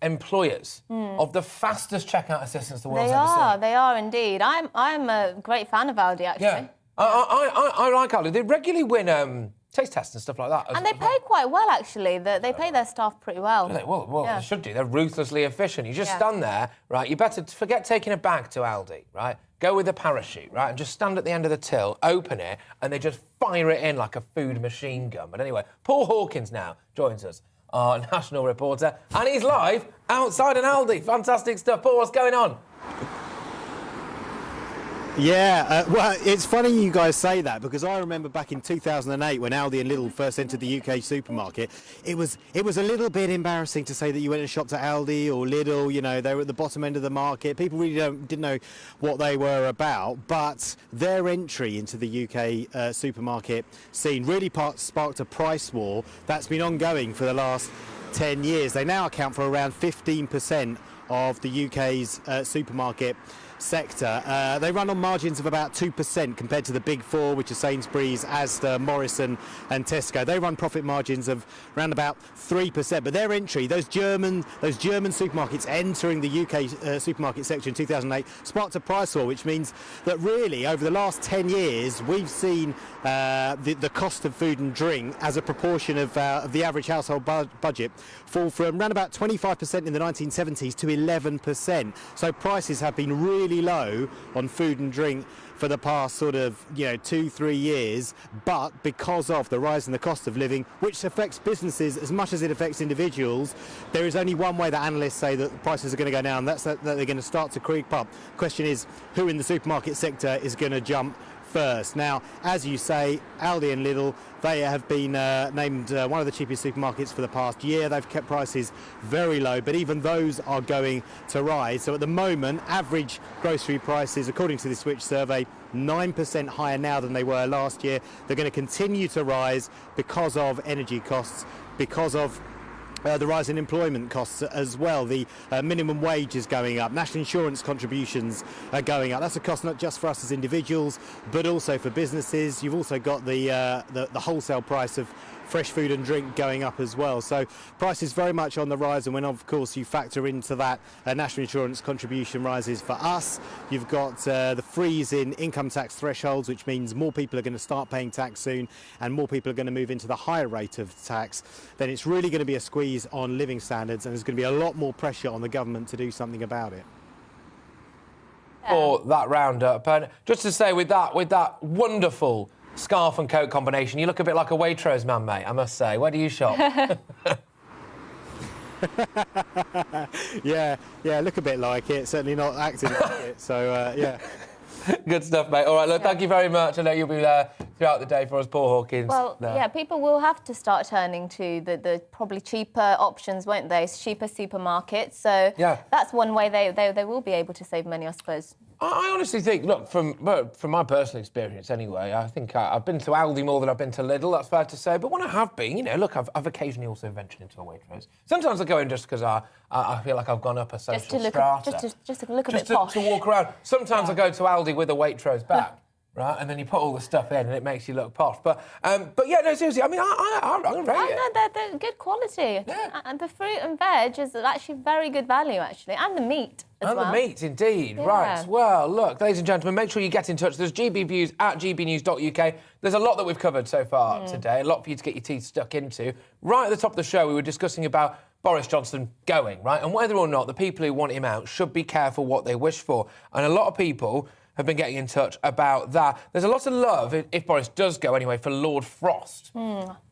employers of the fastest checkout assistants the world's ever seen. They are indeed. I'm a great fan of Aldi, actually. Yeah. I like Aldi. They regularly win taste tests and stuff like that. And they pay quite well, actually. They pay their staff pretty well. They should do. They're ruthlessly efficient. You just stand there, right? You better forget taking a bag to Aldi, right? Go with a parachute, right? And just stand at the end of the till, open it, and they just fire it in like a food machine gun. But anyway, Paul Hawkins now joins us, our national reporter, and he's live outside an Aldi. Fantastic stuff. Paul, what's going on? Yeah, well, it's funny you guys say that, because I remember back in 2008 when Aldi and Lidl first entered the UK supermarket, it was a little bit embarrassing to say that you went and shopped at Aldi or Lidl. You know, they were at the bottom end of the market. People really didn't know what they were about, but their entry into the UK supermarket scene really sparked a price war that's been ongoing for the last 10 years. They now account for around 15% of the UK's supermarket sector. They run on margins of about 2% compared to the big four, which are Sainsbury's, Asda, Morrison and Tesco. They run profit margins of around about 3%. But their entry, those German supermarkets entering the UK supermarket sector in 2008, sparked a price war, which means that really over the last 10 years we've seen the cost of food and drink as a proportion of the average household budget fall from around about 25% in the 1970s to 11%. So prices have been really low on food and drink for the past sort of 2-3 years, but because of the rise in the cost of living, which affects businesses as much as it affects individuals, there is only one way that analysts say that prices are going to go down, and that's that they're going to start to creep up. Question is, who in the supermarket sector is going to jump first? Now, as you say, Aldi and Lidl, they have been named one of the cheapest supermarkets for the past year. They've kept prices very low, but even those are going to rise. So at the moment, average grocery prices, according to the Switch survey, 9% higher now than they were last year. They're going to continue to rise because of energy costs, because of the rise in employment costs as well. The minimum wage is going up. National insurance contributions are going up. That's a cost not just for us as individuals, but also for businesses. You've also got the wholesale price of fresh food and drink going up as well. So prices very much on the rise, and when of course you factor into that national insurance contribution rises for us, you've got the freeze in income tax thresholds, which means more people are going to start paying tax soon and more people are going to move into the higher rate of tax. Then it's really going to be a squeeze on living standards, and there's going to be a lot more pressure on the government to do something about it. For that roundup, and just to say, with that wonderful scarf and coat combination, you look a bit like a Waitrose man, mate, I must say. Where do you shop? Yeah, look a bit like it. Certainly not acting like it. So, yeah. Good stuff, mate. All right, look, thank you very much. I know you'll be there throughout the day for us, Paul Hawkins. Well, yeah, people will have to start turning to the probably cheaper options, won't they? Cheaper supermarkets. So that's one way they will be able to save money, I suppose. I honestly think, look, from my personal experience anyway, I think I've been to Aldi more than I've been to Lidl, that's fair to say. But when I have been, you know, look, I've occasionally also ventured into a Waitrose. Sometimes I go in just because I feel like I've gone up a social strata. Just to look a bit posh. To walk around. Sometimes I go to Aldi with a Waitrose bag. Right, and then you put all the stuff in, and it makes you look posh. But yeah, no, seriously, I mean, I'm rate it. No, they're good quality. Yeah. And the fruit and veg is actually very good value, actually, and the meat as well. And the meat, indeed. Yeah. Right. Well, look, ladies and gentlemen, make sure you get in touch. There's GBviews at gbnews.uk. There's a lot that we've covered so far today, a lot for you to get your teeth stuck into. Right at the top of the show, we were discussing about Boris Johnson going, right, and whether or not the people who want him out should be careful what they wish for. And a lot of people have been getting in touch about that. There's a lot of love, if Boris does go anyway, for Lord Frost.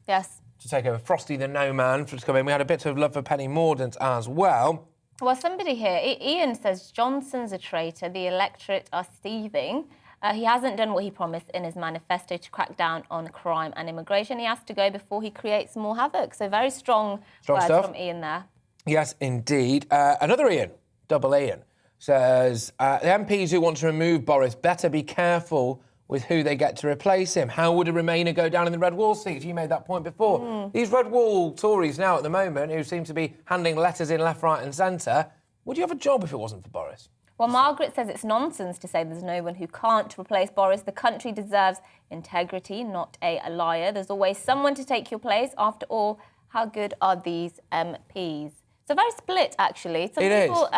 Yes. To take over. Frosty the No Man to come in. We had a bit of love for Penny Mordaunt as well. Well, somebody here, Ian says Johnson's a traitor, the electorate are seething. He hasn't done what he promised in his manifesto to crack down on crime and immigration. He has to go before he creates more havoc. So very strong words stuff from Ian there. Yes, indeed. Another Ian, double Ian, says the MPs who want to remove Boris better be careful with who they get to replace him. How would a Remainer go down in the Red Wall seats? You made that point before. These Red Wall Tories now at the moment, who seem to be handing letters in left, right and centre, would you have a job if it wasn't for Boris? Well, Margaret says it's nonsense to say there's no one who can't replace Boris. The country deserves integrity, not a liar. There's always someone to take your place. After all, how good are these MPs? So very split, actually. Some people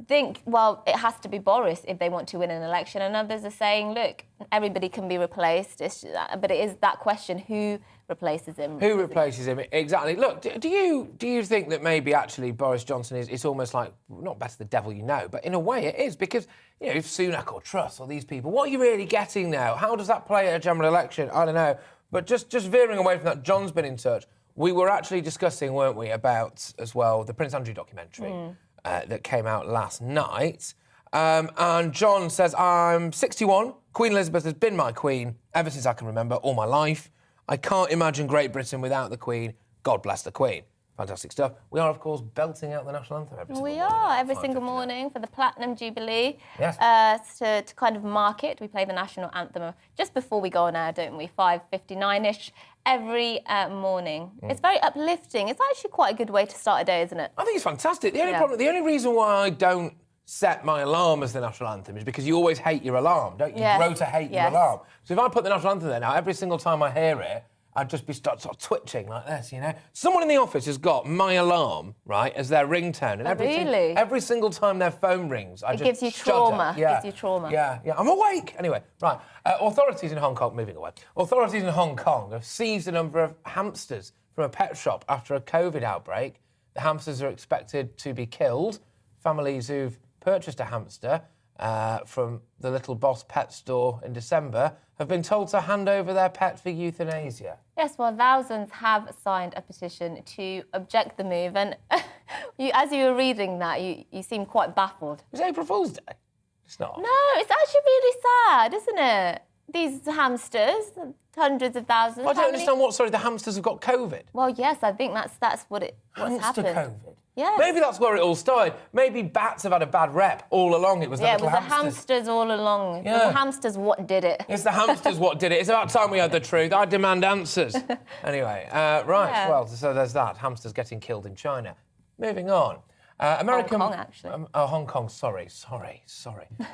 think, well, it has to be Boris if they want to win an election, and others are saying, look, everybody can be replaced, but it is that question, who replaces him? Who replaces him? Exactly. Look, do you think that maybe actually Boris Johnson is almost like, not better the devil you know, but in a way it is, because, you know, if Sunak or Truss or these people, what are you really getting now? How does that play at a general election? I don't know. But just veering away from that, John's been in touch. We were actually discussing, weren't we, about, as well, the Prince Andrew documentary. That came out last night. And John says, I'm 61. Queen Elizabeth has been my queen ever since I can remember, all my life. I can't imagine Great Britain without the Queen. God bless the Queen. Fantastic stuff. We are, of course, belting out the national anthem every single morning. We are, every single morning for the Platinum Jubilee. Yes. To kind of mark it, we play the national anthem just before we go on air, don't we? 5:59-ish every morning. It's very uplifting. It's actually quite a good way to start a day, isn't it? I think it's fantastic. The only reason why I don't set my alarm as the national anthem is because you always hate your alarm, don't you? You grow to hate your alarm. So if I put the national anthem there now, every single time I hear it, I'd just be sort of twitching like this, you know? Someone in the office has got my alarm, right, as their ringtone. And every single time their phone rings, I just gives you trauma. Yeah. Gives you trauma. Yeah. I'm awake. Anyway, right. Authorities in Hong Kong, moving away. Authorities in Hong Kong have seized a number of hamsters from a pet shop after a COVID outbreak. The hamsters are expected to be killed. Families who've purchased a hamster from the Little Boss pet store in December have been told to hand over their pet for euthanasia. Yes, well, thousands have signed a petition to object the move, and as you were reading that, you seem quite baffled. It's April Fool's Day. It's not. No, it's actually really sad, isn't it? These hamsters, hundreds of thousands. Well, I don't understand what, the hamsters have got COVID. Well, yes, I think that's what's happened. COVID. Yes. Maybe that's where it all started. Maybe bats have had a bad rep all along. It was the little hamsters. The hamsters all along. Yeah. The hamsters what did it. It's the hamsters what did it. It's about time we had the truth. I demand answers. Anyway, right, well, so there's that. Hamsters getting killed in China. Moving on. American, Hong Kong, actually. Hong Kong, sorry.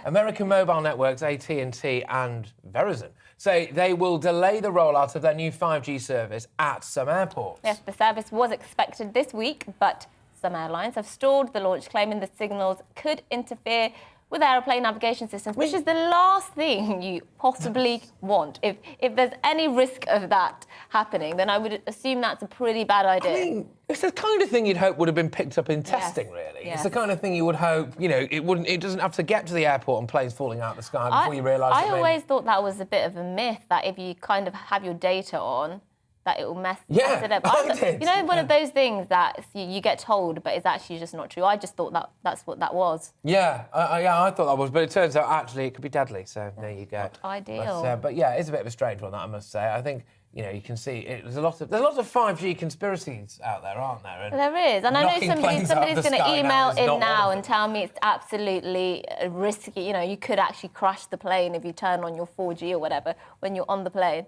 American mobile networks, AT&T and Verizon, say they will delay the rollout of their new 5G service at some airports. Yes, the service was expected this week, but some airlines have stalled the launch, claiming the signals could interfere with aeroplane navigation systems, which is the last thing you possibly want. If there's any risk of that happening, then I would assume that's a pretty bad idea. I mean, it's the kind of thing you'd hope would have been picked up in testing, really. Yes. It's the kind of thing you would hope, you know, it doesn't have to get to the airport and planes falling out of the sky before you realise. I always thought that was a bit of a myth, that if you kind of have your data on, that it will mess Yeah, it up. I did. You know, one of those things that you get told, but it's actually just not true. I just thought that's what that was. Yeah, I thought that was, but it turns out actually it could be deadly. So there you go. Not ideal. But yeah, it's a bit of a strange one, that I must say. I think you can see there's a lot of 5G conspiracies out there, aren't there? And there is, and I know somebody's going to email in now and tell me it's absolutely risky. You know, you could actually crash the plane if you turn on your 4G or whatever when you're on the plane.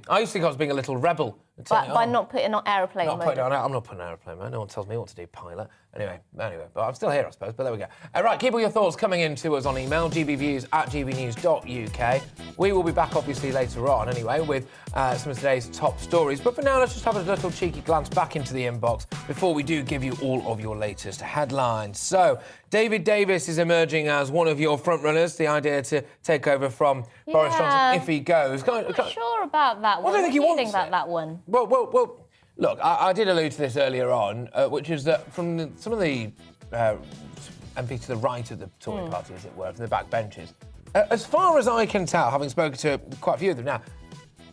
I used to think I was being a little rebel. By not putting on aeroplane mode. I'm not putting on aeroplane mode. No one tells me what to do, pilot. Anyway, but I'm still here, I suppose. But there we go. Right, keep all your thoughts coming in to us on email, gbviews@gbnews.uk. We will be back, obviously, later on, anyway, with some of today's top stories. But for now, let's just have a little cheeky glance back into the inbox before we do give you all of your latest headlines. So, David Davis is emerging as one of your frontrunners, the idea to take over from Boris Johnson if he goes. I'm not sure about that one. I don't think he wants about that one. Well, look, I did allude to this earlier on, which is that from some of the MPs to the right of the Tory party, as it were, from the back benches, as far as I can tell, having spoken to quite a few of them now,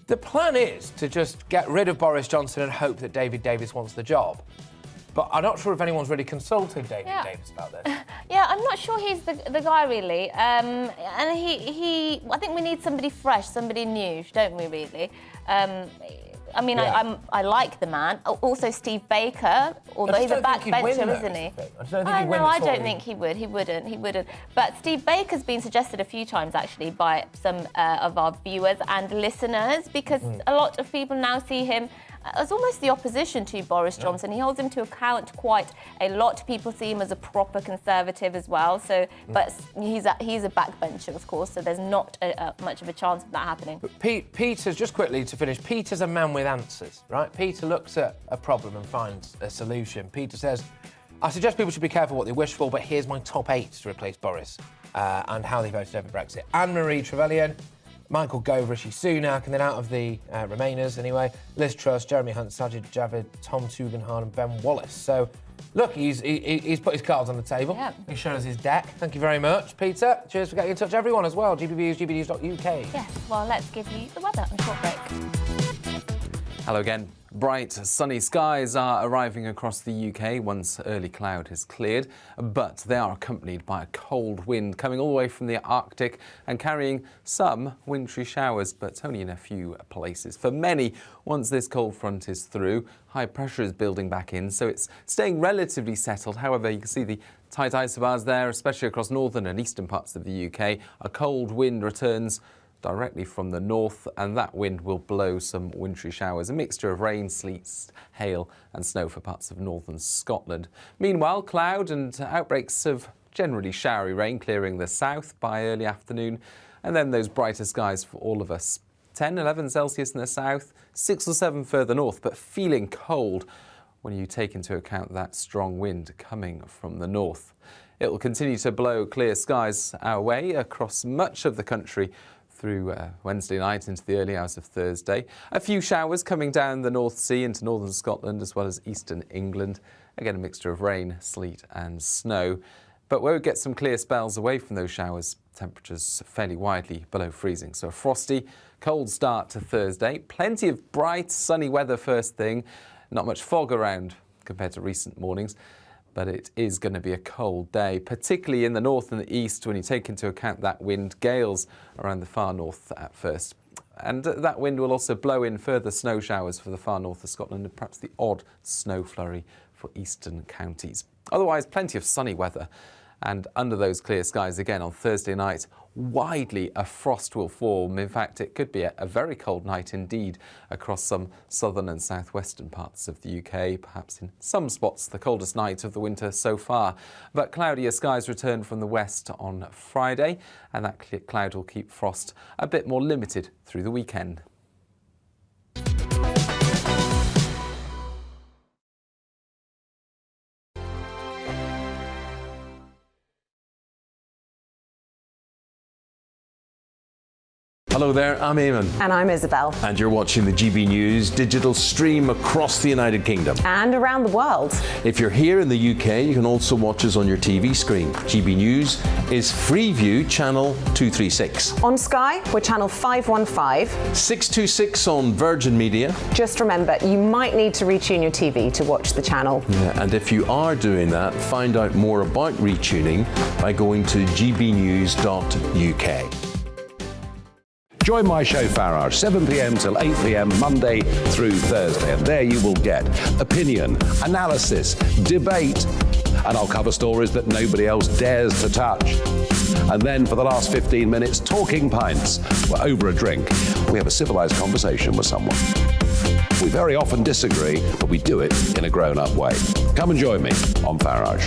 the plan is to just get rid of Boris Johnson and hope that David Davis wants the job. But I'm not sure if anyone's really consulted David Davis about this. Yeah, I'm not sure he's the guy, really. And I think we need somebody fresh, somebody new, don't we, really? I mean, I like the man. Also, Steve Baker, although he's a backbencher, isn't he? I don't think he would. He wouldn't. But Steve Baker's been suggested a few times, actually, by some of our viewers and listeners, because a lot of people now see him as almost the opposition to Boris Johnson. He holds him to account quite a lot. People see him as a proper Conservative as well. So, but he's a backbencher, of course, so there's not much of a chance of that happening. But Peter's, just quickly to finish, Peter's a man with answers, right? Peter looks at a problem and finds a solution. Peter says, I suggest people should be careful what they wish for, but here's my top 8 to replace Boris and how they voted over Brexit. Anne-Marie Trevelyan, Michael Gove, Rishi Sunak, and then out of the Remainers anyway, Liz Truss, Jeremy Hunt, Sajid Javid, Tom Tugendhat and Ben Wallace. So, look, he's put his cards on the table. Yep. He's shown us his deck. Thank you very much, Peter. Cheers for getting in touch, everyone, as well. GBViews, gbnews.uk. Yes, well, let's give you the weather on a short break. Hello again. Bright, sunny skies are arriving across the UK once early cloud has cleared, but they are accompanied by a cold wind coming all the way from the Arctic and carrying some wintry showers, but only in a few places. For many, once this cold front is through, high pressure is building back in, so it's staying relatively settled. However, you can see the tight isobars there, especially across northern and eastern parts of the UK. A cold wind returns directly from the north, and that wind will blow some wintry showers, a mixture of rain, sleet, hail and snow for parts of northern Scotland. Meanwhile, cloud and outbreaks of generally showery rain clearing the south by early afternoon, and then those brighter skies for all of us. 10, 11 Celsius in the south, 6 or 7 further north, but feeling cold when you take into account that strong wind coming from the north. It will continue to blow clear skies our way across much of the country through Wednesday night into the early hours of Thursday. A few showers coming down the North Sea into northern Scotland as well as eastern England. Again, a mixture of rain, sleet and snow. But we'll get some clear spells away from those showers. Temperatures fairly widely below freezing. So a frosty, cold start to Thursday. Plenty of bright, sunny weather first thing. Not much fog around compared to recent mornings. But it is going to be a cold day, particularly in the north and the east when you take into account that wind, gales around the far north at first. And that wind will also blow in further snow showers for the far north of Scotland and perhaps the odd snow flurry for eastern counties. Otherwise, plenty of sunny weather. And under those clear skies again on Thursday night, widely a frost will form. In fact, it could be a very cold night indeed across some southern and southwestern parts of the UK, perhaps in some spots the coldest night of the winter so far. But cloudier skies return from the west on Friday, and that cloud will keep frost a bit more limited through the weekend. Hello there, I'm Eamon. And I'm Isabel. And you're watching the GB News digital stream across the United Kingdom. And around the world. If you're here in the UK, you can also watch us on your TV screen. GB News is Freeview channel 236. On Sky, we're channel 515. 626 on Virgin Media. Just remember, you might need to retune your TV to watch the channel. Yeah, and if you are doing that, find out more about retuning by going to gbnews.uk. Join my show Farage, 7 p.m. till 8 p.m. Monday through Thursday, and there you will get opinion, analysis, debate, and I'll cover stories that nobody else dares to touch. And then for the last 15 minutes, talking pints. We're over a drink. We have a civilized conversation with someone. We very often disagree, but we do it in a grown-up way. Come and join me on Farage.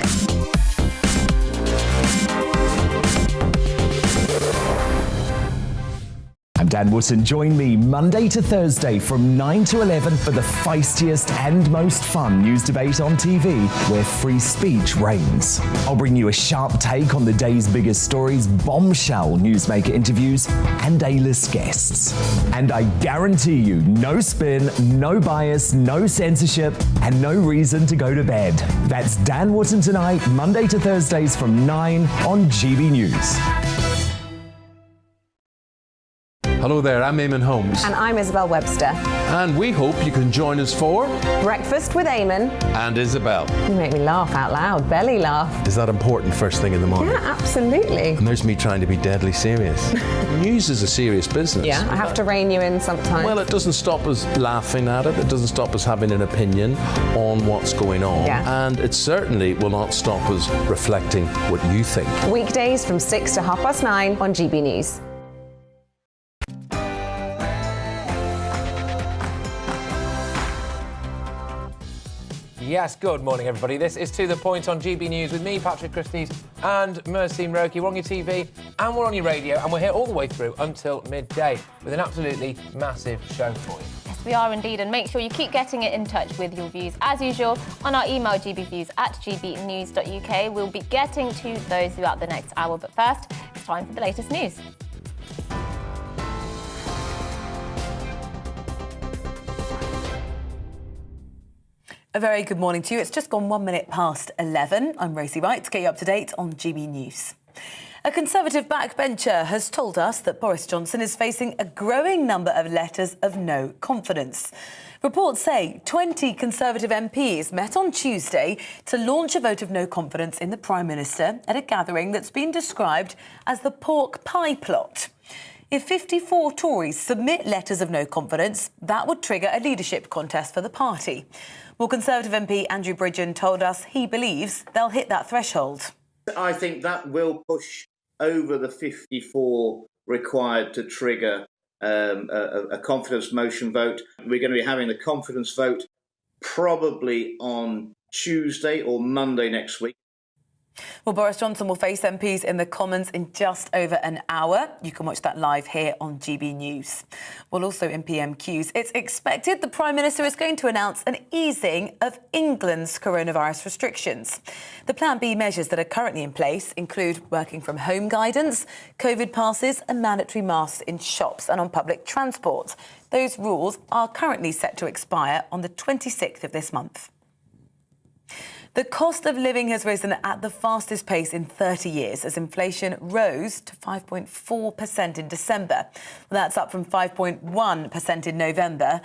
I'm Dan Wootton. Join me Monday to Thursday from 9 to 11 for the feistiest and most fun news debate on TV, where free speech reigns. I'll bring you a sharp take on the day's biggest stories, bombshell newsmaker interviews, and A-list guests. And I guarantee you, no spin, no bias, no censorship, and no reason to go to bed. That's Dan Wootton tonight, Monday to Thursdays from 9 on GB News. Hello there, I'm Eamon Holmes. And I'm Isabel Webster. And we hope you can join us for Breakfast with Eamon. And Isabel. You make me laugh out loud, belly laugh. Is that important first thing in the morning? Yeah, absolutely. And there's me trying to be deadly serious. News is a serious business. Yeah, I have to rein you in sometimes. Well, it doesn't stop us laughing at it. It doesn't stop us having an opinion on what's going on. Yeah. And it certainly will not stop us reflecting what you think. Weekdays from 6 to 9:30 on GB News. Yes, good morning, everybody. This is To The Point on GB News with me, Patrick Christys, and Mercy Muroki. We're on your TV and we're on your radio, and we're here all the way through until midday with an absolutely massive show for you. Yes, we are indeed, and make sure you keep getting in touch with your views, as usual, on our email gbviews@gbnews.uk. We'll be getting to those throughout the next hour, but first, it's time for the latest news. A very good morning to you. It's just gone 1 minute past 11. I'm Rosie Wright to get you up to date on GB News. A Conservative backbencher has told us that Boris Johnson is facing a growing number of letters of no confidence. Reports say 20 Conservative MPs met on Tuesday to launch a vote of no confidence in the Prime Minister at a gathering that's been described as the pork pie plot. If 54 Tories submit letters of no confidence, that would trigger a leadership contest for the party. Well, Conservative MP Andrew Bridgen told us he believes they'll hit that threshold. I think that will push over the 54 required to trigger a confidence motion vote. We're going to be having the confidence vote probably on Tuesday or Monday next week. Well, Boris Johnson will face MPs in the Commons in just over an hour. You can watch that live here on GB News. Well, also in PMQs, it's expected the Prime Minister is going to announce an easing of England's coronavirus restrictions. The Plan B measures that are currently in place include working from home guidance, COVID passes and mandatory masks in shops and on public transport. Those rules are currently set to expire on the 26th of this month. The cost of living has risen at the fastest pace in 30 years as inflation rose to 5.4% in December. That's up from 5.1% in November.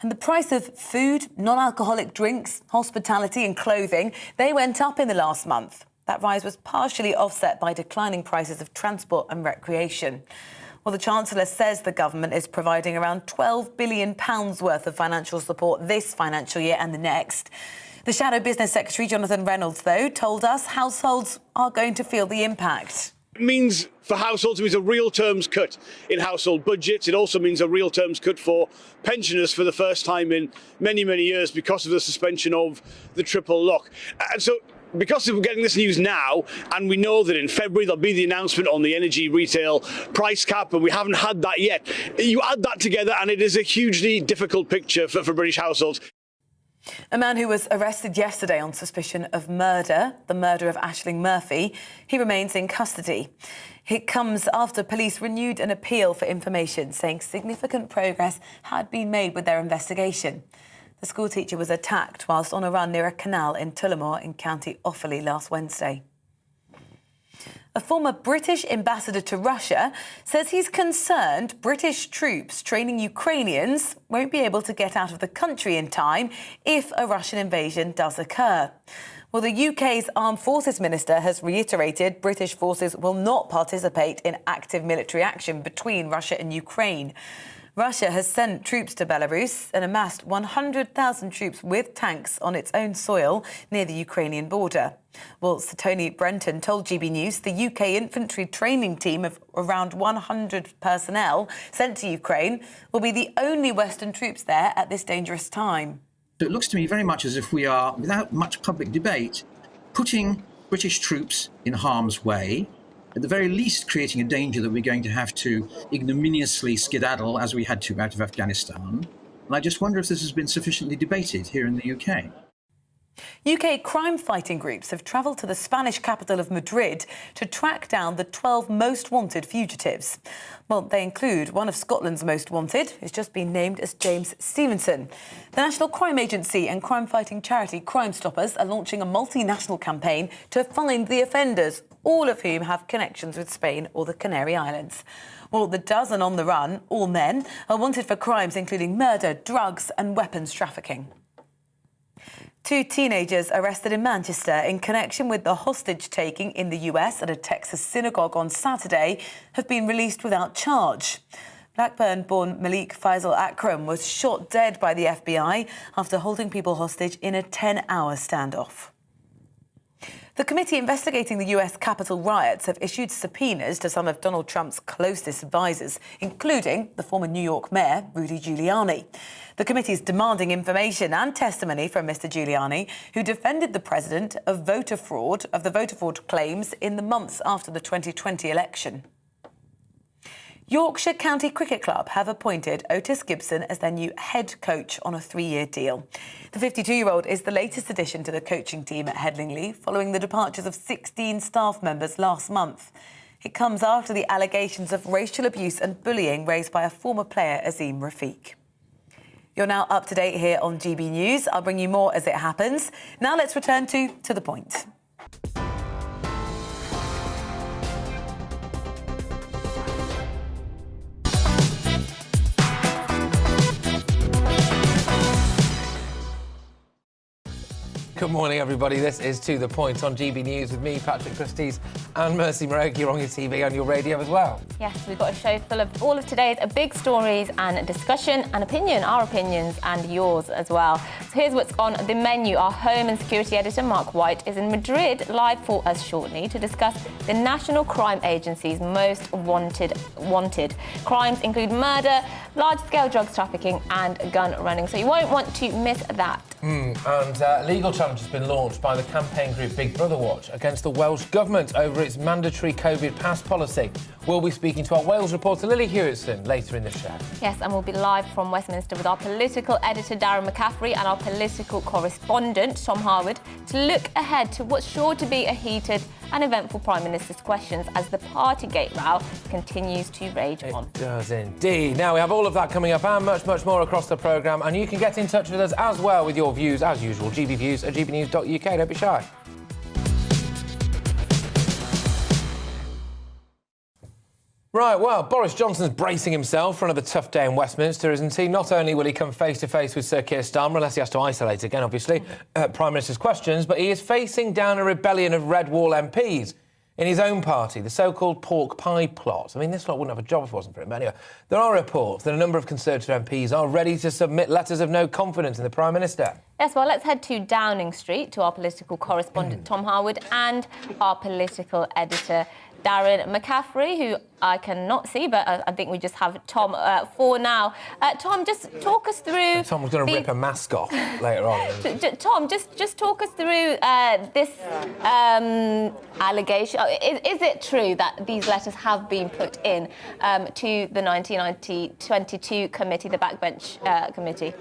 And the price of food, non-alcoholic drinks, hospitality and clothing, they went up in the last month. That rise was partially offset by declining prices of transport and recreation. Well, the Chancellor says the government is providing around £12 billion worth of financial support this financial year and the next. The Shadow Business Secretary, Jonathan Reynolds, though, told us households are going to feel the impact. It means for households, it means a real terms cut in household budgets. It also means a real terms cut for pensioners for the first time in many, many years because of the suspension of the triple lock. And so because we're getting this news now, and we know that in February there'll be the announcement on the energy retail price cap, and we haven't had that yet, you add that together and it is a hugely difficult picture for British households. A man who was arrested yesterday on suspicion of murder, the murder of Aisling Murphy, he remains in custody. It comes after police renewed an appeal for information, saying significant progress had been made with their investigation. The schoolteacher was attacked whilst on a run near a canal in Tullamore in County Offaly last Wednesday. A former British ambassador to Russia says he's concerned British troops training Ukrainians won't be able to get out of the country in time if a Russian invasion does occur. Well, the UK's Armed Forces Minister has reiterated British forces will not participate in active military action between Russia and Ukraine. Russia has sent troops to Belarus and amassed 100,000 troops with tanks on its own soil near the Ukrainian border. Well, Sir Tony Brenton told GB News the UK infantry training team of around 100 personnel sent to Ukraine will be the only Western troops there at this dangerous time. So it looks to me very much as if we are, without much public debate, putting British troops in harm's way, at the very least creating a danger that we're going to have to ignominiously skedaddle as we had to out of Afghanistan. And I just wonder if this has been sufficiently debated here in the UK. UK crime-fighting groups have travelled to the Spanish capital of Madrid to track down the 12 most wanted fugitives. Well, they include one of Scotland's most wanted, who's just been named as James Stevenson. The National Crime Agency and crime-fighting charity Crime Stoppers are launching a multinational campaign to find the offenders, all of whom have connections with Spain or the Canary Islands. Well, the dozen on the run, all men, are wanted for crimes including murder, drugs and weapons trafficking. 2 teenagers arrested in Manchester in connection with the hostage-taking in the US at a Texas synagogue on Saturday have been released without charge. Blackburn-born Malik Faisal Akram was shot dead by the FBI after holding people hostage in a 10-hour standoff. The committee investigating the US Capitol riots have issued subpoenas to some of Donald Trump's closest advisors, including the former New York mayor, Rudy Giuliani. The committee is demanding information and testimony from Mr. Giuliani, who defended the president of the voter fraud claims in the months after the 2020 election. Yorkshire County Cricket Club have appointed Otis Gibson as their new head coach on a 3-year deal. The 52-year-old is the latest addition to the coaching team at Headingley, following the departures of 16 staff members last month. It comes after the allegations of racial abuse and bullying raised by a former player, Azim Rafiq. You're now up to date here on GB News. I'll bring you more as it happens. Now let's return to the point. Good morning, everybody. This is To The Point on GB News with me, Patrick Christys, and Mercy Muroki. You're on your TV and your radio as well. Yes, we've got a show full of all of today's big stories and discussion and opinion, our opinions and yours as well. So here's what's on the menu. Our home and security editor, Mark White, is in Madrid live for us shortly to discuss the National Crime Agency's most wanted. Crimes include murder, large-scale drugs trafficking and gun running. So you won't want to miss that. And legal challenge has been launched by the campaign group Big Brother Watch against the Welsh Government over its mandatory COVID pass policy. We'll be speaking to our Wales reporter Lily Hewitson later in the show. Yes, and we'll be live from Westminster with our political editor Darren McCaffrey and our political correspondent Tom Harwood to look ahead to what's sure to be a heated and eventful Prime Minister's questions as the Partygate row continues to rage on. It does indeed. Now, we have all of that coming up and much, much more across the programme, and you can get in touch with us as well with your views, as usual, gbviews@gbnews.uk. Don't be shy. Right, well, Boris Johnson's bracing himself for another tough day in Westminster, isn't he? Not only will he come face-to-face with Sir Keir Starmer, unless he has to isolate again, obviously, Prime Minister's questions, but he is facing down a rebellion of Red Wall MPs in his own party, the so-called pork pie plot. I mean, this lot wouldn't have a job if it wasn't for him. But anyway, there are reports that a number of Conservative MPs are ready to submit letters of no confidence in the Prime Minister. Yes, well, let's head to Downing Street to our political correspondent, Tom Harwood, and our political editor, Darren McCaffrey, who I cannot see, but I think we just have Tom for now. Tom, just talk us through... Tom's going to rip a mask off later on. Tom, just talk us through this allegation. Is it true that these letters have been put in to the 1922 committee, the Backbench Committee?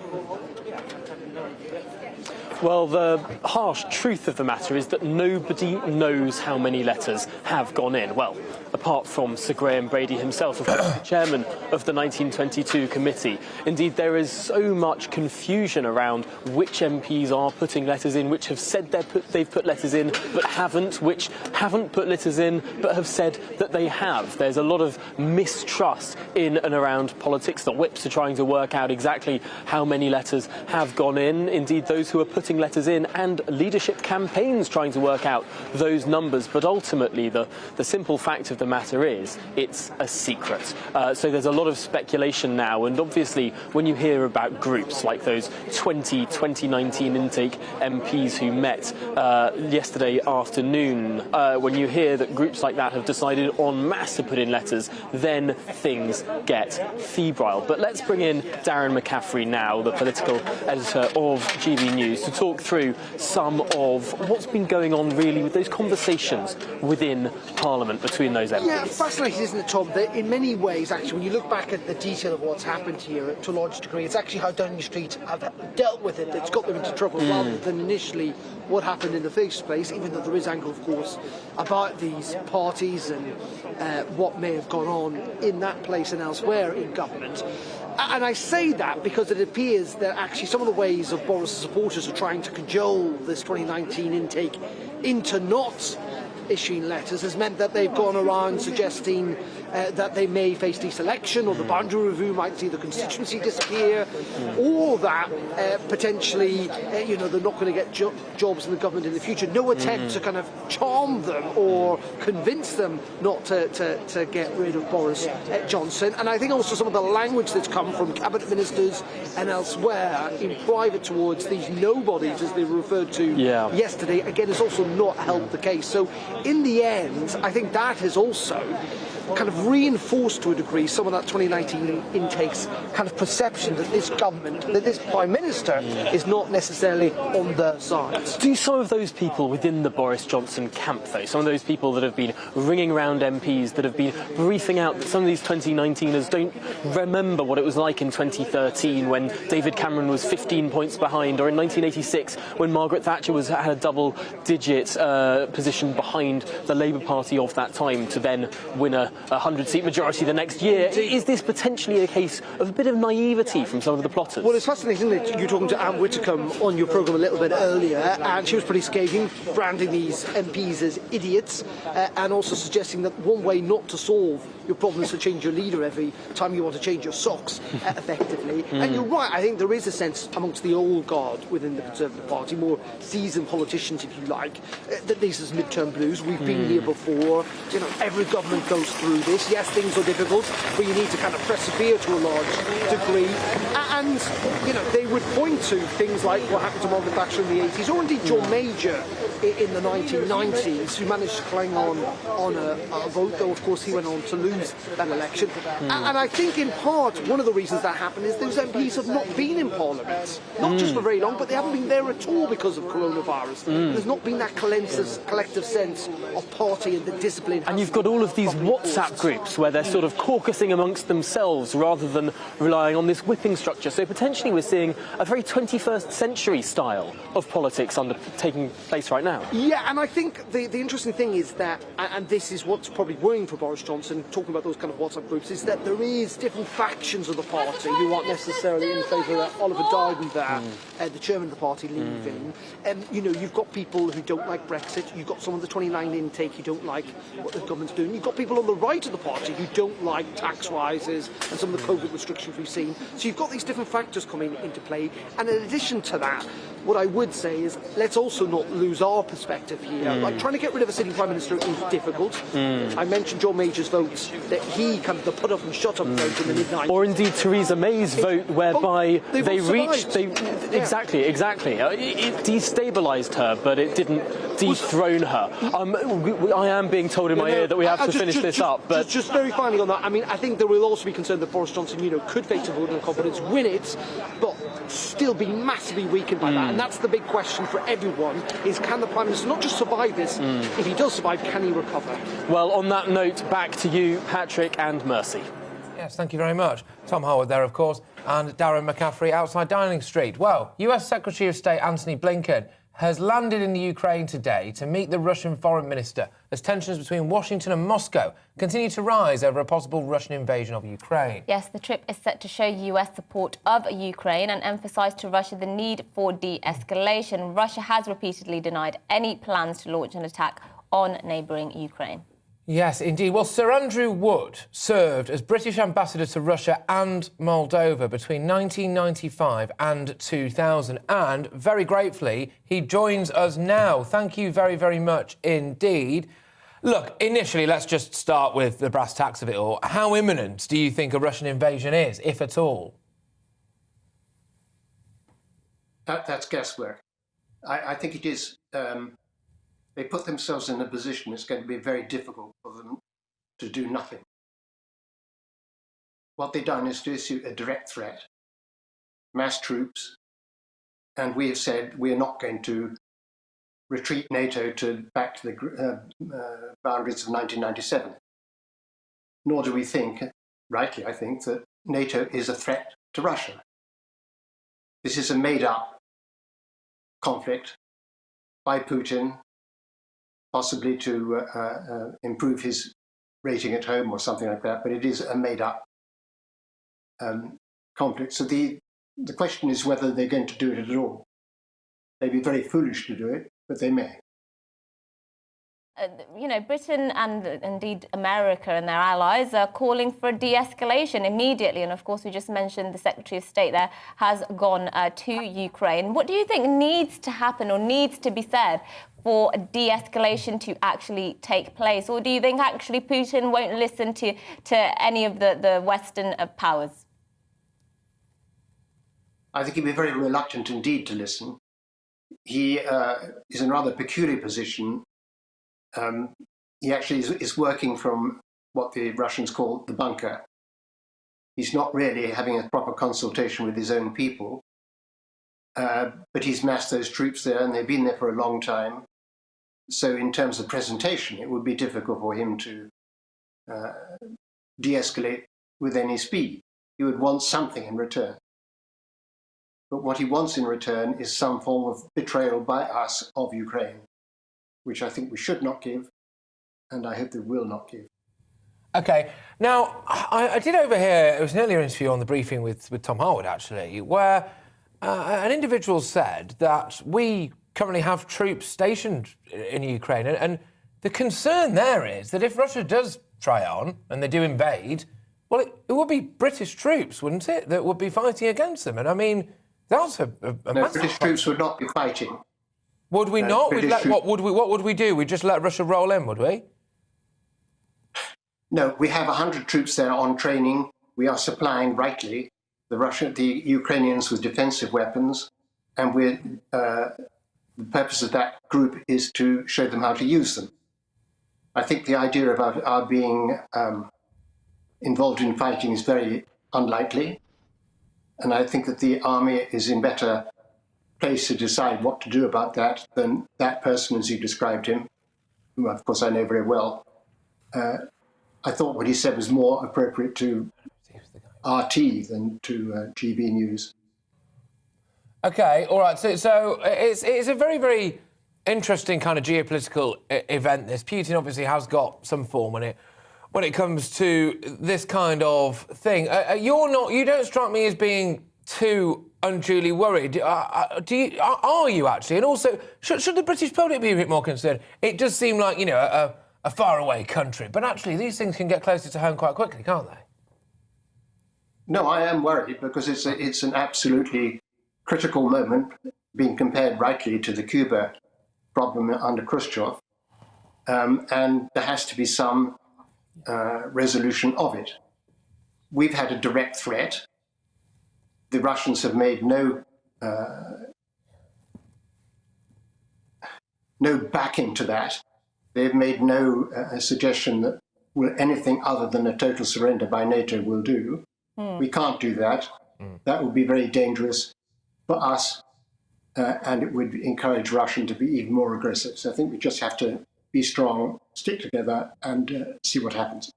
Well, the harsh truth of the matter is that nobody knows how many letters have gone in. Well, apart from Sir Graham Brady himself, of course, chairman of the 1922 committee. Indeed, there is so much confusion around which MPs are putting letters in, which have said they've put letters in but haven't, which haven't put letters in but have said that they have. There's a lot of mistrust in and around politics. The whips are trying to work out exactly how many letters have gone in. Indeed, those who are putting letters in, and leadership campaigns trying to work out those numbers. But ultimately, the simple fact of the matter is it's a secret. So there's a lot of speculation now, and obviously when you hear about groups like those 2019 intake MPs who met yesterday afternoon, when you hear that groups like that have decided en masse to put in letters, then things get febrile. But let's bring in Darren McCaffrey now, the political editor of GB News, to talk through some of what's been going on really with those conversations within Parliament between those MPs. Yeah, fascinating, isn't it, Tom, that in many ways, actually, when you look back at the detail of what's happened here to a large degree, it's actually how Downing Street have dealt with it that's got them into trouble, rather than initially what happened in the first place, even though there is anger, of course, about these parties and what may have gone on in that place and elsewhere in government. And I say that because it appears that actually some of the ways of Boris' supporters are trying to cajole this 2019 intake into not issuing letters has meant that they've gone around suggesting that they may face deselection, or the boundary review might see the constituency disappear, or that potentially, they're not going to get jobs in the government in the future. No attempt to kind of charm them or convince them not to get rid of Boris Johnson. And I think also some of the language that's come from cabinet ministers and elsewhere in private towards these nobodies, as they were referred to yesterday, again, has also not helped the case. So in the end, I think that has also kind of reinforced to a degree some of that 2019 intake's kind of perception that this government, that this Prime Minister is not necessarily on their side. Do some of those people within the Boris Johnson camp, though, some of those people that have been ringing around MPs, that have been briefing out that some of these 2019ers don't remember what it was like in 2013 when David Cameron was 15 points behind, or in 1986 when Margaret Thatcher had a double-digit position behind the Labour Party of that time to then win a 100-seat majority the next year? Is this potentially a case of a bit of naivety from some of the plotters? Well, it's fascinating that you were talking to Anne Whitcomb on your programme a little bit earlier, and she was pretty scathing, branding these MPs as idiots, and also suggesting that one way not to solve your problem is to change your leader every time you want to change your socks, effectively. And you're right, I think there is a sense amongst the old guard within the Conservative Party, more seasoned politicians, if you like, that this is midterm blues. We've been here before. Every government goes through this. Yes, things are difficult, but you need to kind of persevere to a large degree. And, they would point to things like what happened to Margaret Thatcher in the 80s, or indeed John Major in the 1990s, who managed to cling on a vote, though, of course, he went on to lose that election. And I think, in part, one of the reasons that happened is those MPs have not been in Parliament, not just for very long, but they haven't been there at all because of coronavirus. There's not been that collective sense of party and the discipline. And you've got all of these WhatsApp groups where they're sort of caucusing amongst themselves rather than relying on this whipping structure. So potentially we're seeing a very 21st century style of politics taking place right now. Yeah, and I think the interesting thing is that, and this is what's probably worrying for Boris Johnson, talking about those kind of WhatsApp groups, is that there is different factions of the party who aren't necessarily in favour of Oliver Dowden there, the chairman of the party, leaving. You've got people who don't like Brexit, you've got some of the 29 intake who don't like what the government's doing, you've got people on the right of the party who don't like tax rises and some of the COVID restrictions we've seen. So you've got these different factors coming into play, and in addition to that, what I would say is let's also not lose our perspective here. Like, trying to get rid of a sitting Prime Minister is difficult. I mentioned John Major's vote, that he kind of the put up and shut up vote in the mid-90s. Or indeed Theresa May's vote, whereby they reached... Exactly. It destabilised her, but it didn't dethrone her. I am being told in my ear that we have to finish this up, but... Just very finally on that, I think there will also be concern that Boris Johnson, could face a vote of confidence, win it, but still be massively weakened by that. And that's the big question for everyone, is can the Prime Minister not just survive this, if he does survive, can he recover? Well, on that note, back to you, Patrick and Mercy. Yes, thank you very much. Tom Howard there, of course, and Darren McCaffrey outside Downing Street. Well, US Secretary of State Antony Blinken has landed in the Ukraine today to meet the Russian foreign minister as tensions between Washington and Moscow continue to rise over a possible Russian invasion of Ukraine. Yes, the trip is set to show US support of Ukraine and emphasise to Russia the need for de-escalation. Russia has repeatedly denied any plans to launch an attack on neighbouring Ukraine. Yes, indeed. Well, Sir Andrew Wood served as British ambassador to Russia and Moldova between 1995 and 2000. And very gratefully, he joins us now. Thank you very, very much indeed. Look, initially, let's just start with the brass tacks of it all. How imminent do you think a Russian invasion is, if at all? That's guesswork. I think it is... They put themselves in a position it's going to be very difficult for them to do nothing. What they've done is to issue a direct threat, mass troops, and we have said we are not going to retreat NATO back to the boundaries of 1997. Nor do we think, rightly I think, that NATO is a threat to Russia. This is a made-up conflict by Putin, possibly to improve his rating at home or something like that, but it is a made-up conflict. So the question is whether they're going to do it at all. They'd be very foolish to do it, but they may. You know, Britain and indeed America and their allies are calling for de-escalation immediately. And of course, we just mentioned the Secretary of State there has gone to Ukraine. What do you think needs to happen or needs to be said for de-escalation to actually take place? Or do you think actually Putin won't listen to any of the Western powers? I think he'd be very reluctant indeed to listen. He is in a rather peculiar position. He actually is working from what the Russians call the bunker. He's not really having a proper consultation with his own people, but he's massed those troops there and they've been there for a long time. So in terms of presentation, it would be difficult for him to de-escalate with any speed. He would want something in return. But what he wants in return is some form of betrayal by us of Ukraine, which I think we should not give, and I hope they will not give. OK. Now, I did overhear, it was an earlier interview on the briefing with Tom Howard, actually, where an individual said that we currently have troops stationed in Ukraine, and the concern there is that if Russia does try on, and they do invade, well, it would be British troops, wouldn't it, that would be fighting against them? And I mean, that's a no, British troops would not be fighting. Would we not? What would we do? We'd just let Russia roll in, would we? No, we have 100 troops there on training. We are supplying, rightly, the Ukrainians with defensive weapons, and the purpose of that group is to show them how to use them. I think the idea about our being involved in fighting is very unlikely, and I think that the army is in better place to decide what to do about that than that person as you described him, who of course I know very well. I thought what he said was more appropriate to RT than to GBNews. OK, all right. So it's a very, very interesting kind of geopolitical event, this. Putin obviously has got some form in it when it comes to this kind of thing. You don't strike me as being too unduly worried. Are you actually? And also, should the British public be a bit more concerned? It does seem like, you know, a faraway country, but actually these things can get closer to home quite quickly, can't they? No, I am worried because it's an absolutely critical moment, being compared rightly to the Cuba problem under Khrushchev, and there has to be some resolution of it. We've had a direct threat. The Russians have made no backing to that. They've made no suggestion that anything other than a total surrender by NATO will do. We can't do that. That would be very dangerous for us, and it would encourage Russia to be even more aggressive. So I think we just have to be strong, stick together, and see what happens.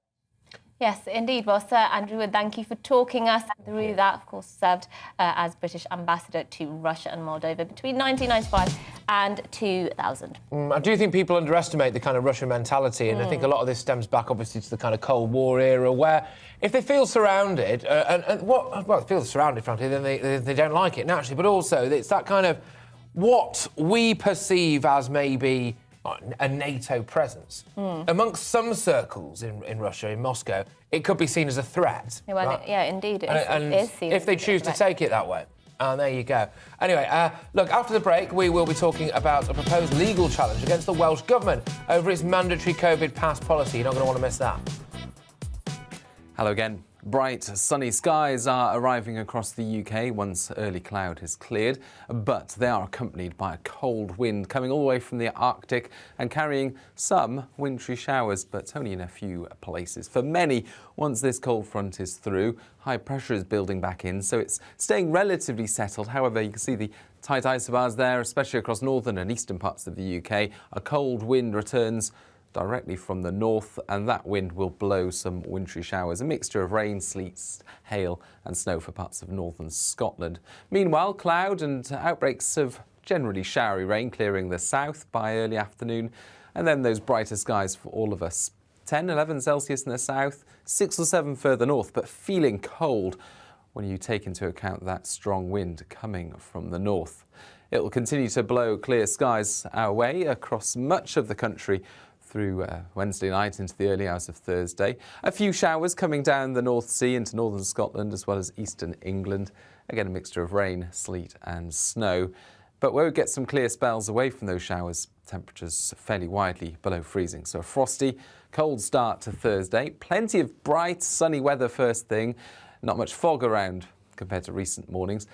Yes, indeed. Well, Sir Andrew Wood, thank you for talking us through that. Of course, served as British ambassador to Russia and Moldova between 1995 and 2000. Do you think people underestimate the kind of Russian mentality? And I think a lot of this stems back, obviously, to the kind of Cold War era, where if they feel surrounded, feel surrounded, frankly, then they don't like it naturally. But also, it's that kind of what we perceive as maybe a NATO presence. Amongst some circles in Russia, in Moscow, it could be seen as a threat. Well, right? yeah, indeed, it is seen if they choose to take it that way. There you go. Anyway, look, after the break, we will be talking about a proposed legal challenge against the Welsh Government over its mandatory COVID pass policy. You're not going to want to miss that. Hello again. Bright, sunny skies are arriving across the UK once early cloud has cleared, but they are accompanied by a cold wind coming all the way from the Arctic and carrying some wintry showers, but only in a few places. For many, once this cold front is through, high pressure is building back in, so it's staying relatively settled. However, you can see the tight isobars there, especially across northern and eastern parts of the UK. A cold wind returns directly from the north, and that wind will blow some wintry showers, a mixture of rain, sleet, hail and snow for parts of northern Scotland. Meanwhile, cloud and outbreaks of generally showery rain clearing the south by early afternoon, and then those brighter skies for all of us. 10, 11 Celsius in the south, 6 or 7 further north, but feeling cold when you take into account that strong wind coming from the north. It will continue to blow clear skies our way across much of the country through Wednesday night into the early hours of Thursday. A few showers coming down the North Sea into northern Scotland as well as eastern England. Again, a mixture of rain, sleet and snow. But where we get some clear spells away from those showers, temperatures fairly widely below freezing. So a frosty, cold start to Thursday. Plenty of bright, sunny weather first thing. Not much fog around compared to recent mornings.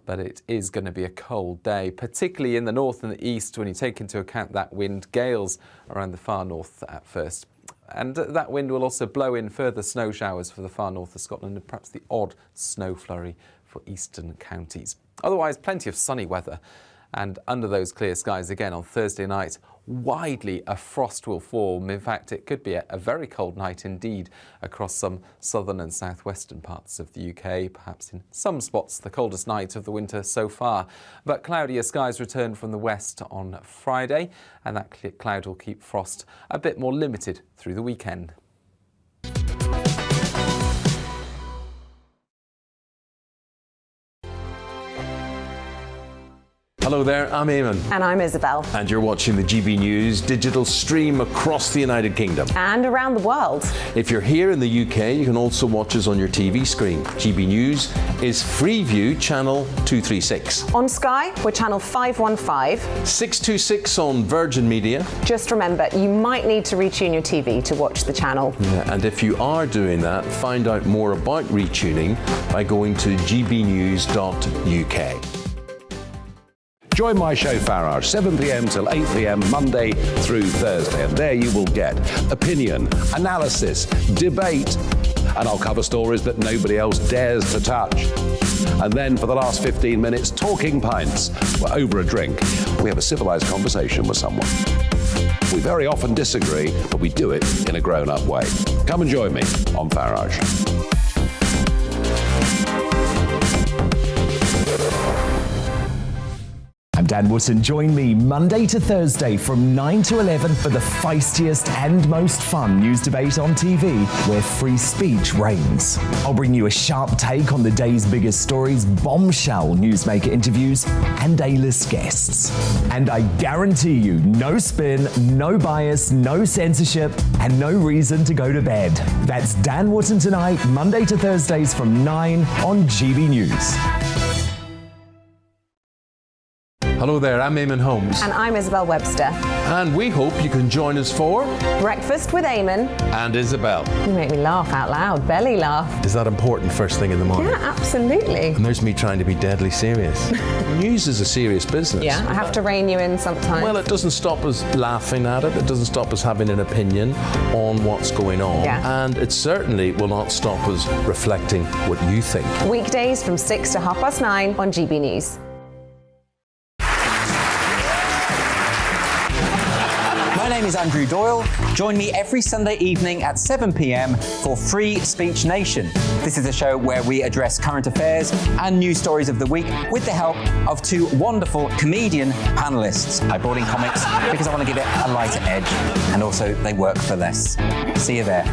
But it is going to be a cold day, particularly in the north and the east when you take into account that wind, gales around the far north at first. And that wind will also blow in further snow showers for the far north of Scotland and perhaps the odd snow flurry for eastern counties. Otherwise, plenty of sunny weather. And under those clear skies again on Thursday night, widely a frost will form. In fact, it could be a very cold night indeed across some southern and southwestern parts of the UK, perhaps in some spots the coldest night of the winter so far. But cloudier skies return from the west on Friday, and that cloud will keep frost a bit more limited through the weekend. Hello there, I'm Eamon. And I'm Isabel. And you're watching the GB News digital stream across the United Kingdom. And around the world. If you're here in the UK, you can also watch us on your TV screen. GB News is Freeview channel 236. On Sky, we're channel 515. 626 on Virgin Media. Just remember, you might need to retune your TV to watch the channel. Yeah, and if you are doing that, find out more about retuning by going to gbnews.uk. Join my show Farage, 7 p.m. till 8 p.m. Monday through Thursday. And there you will get opinion, analysis, debate, and I'll cover stories that nobody else dares to touch. And then for the last 15 minutes, talking pints. We're over a drink. We have a civilized conversation with someone. We very often disagree, but we do it in a grown-up way. Come and join me on Farage. I'm Dan Wootton. Join me Monday to Thursday from 9 to 11 for the feistiest and most fun news debate on TV, where free speech reigns. I'll bring you a sharp take on the day's biggest stories, bombshell newsmaker interviews, and A-list guests. And I guarantee you, no spin, no bias, no censorship, and no reason to go to bed. That's Dan Wootton tonight, Monday to Thursdays from 9 on GB News. Hello there, I'm Eamon Holmes. And I'm Isabel Webster. And we hope you can join us for Breakfast with Eamon and Isabel. You make me laugh out loud, belly laugh. Is that important first thing in the morning? Yeah, absolutely. And there's me trying to be deadly serious. News is a serious business. Yeah, I have to rein you in sometimes. Well, it doesn't stop us laughing at it. It doesn't stop us having an opinion on what's going on. Yeah. And it certainly will not stop us reflecting what you think. Weekdays from 6 to 9:30 on GB News. My name is Andrew Doyle. Join me every Sunday evening at 7 p.m. for Free Speech Nation. This is a show where we address current affairs and news stories of the week with the help of two wonderful comedian panellists. I brought in comics because I want to give it a lighter edge, and also they work for less. See you there.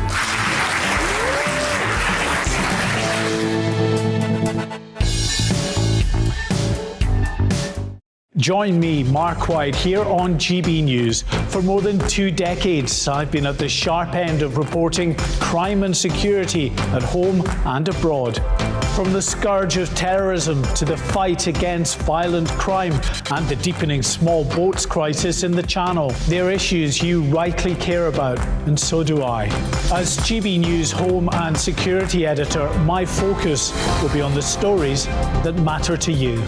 Join me, Mark White, here on GB News. For more than 2 decades, I've been at the sharp end of reporting crime and security at home and abroad. From the scourge of terrorism to the fight against violent crime and the deepening small boats crisis in the Channel, they're issues you rightly care about, and so do I. As GB News Home and Security Editor, my focus will be on the stories that matter to you.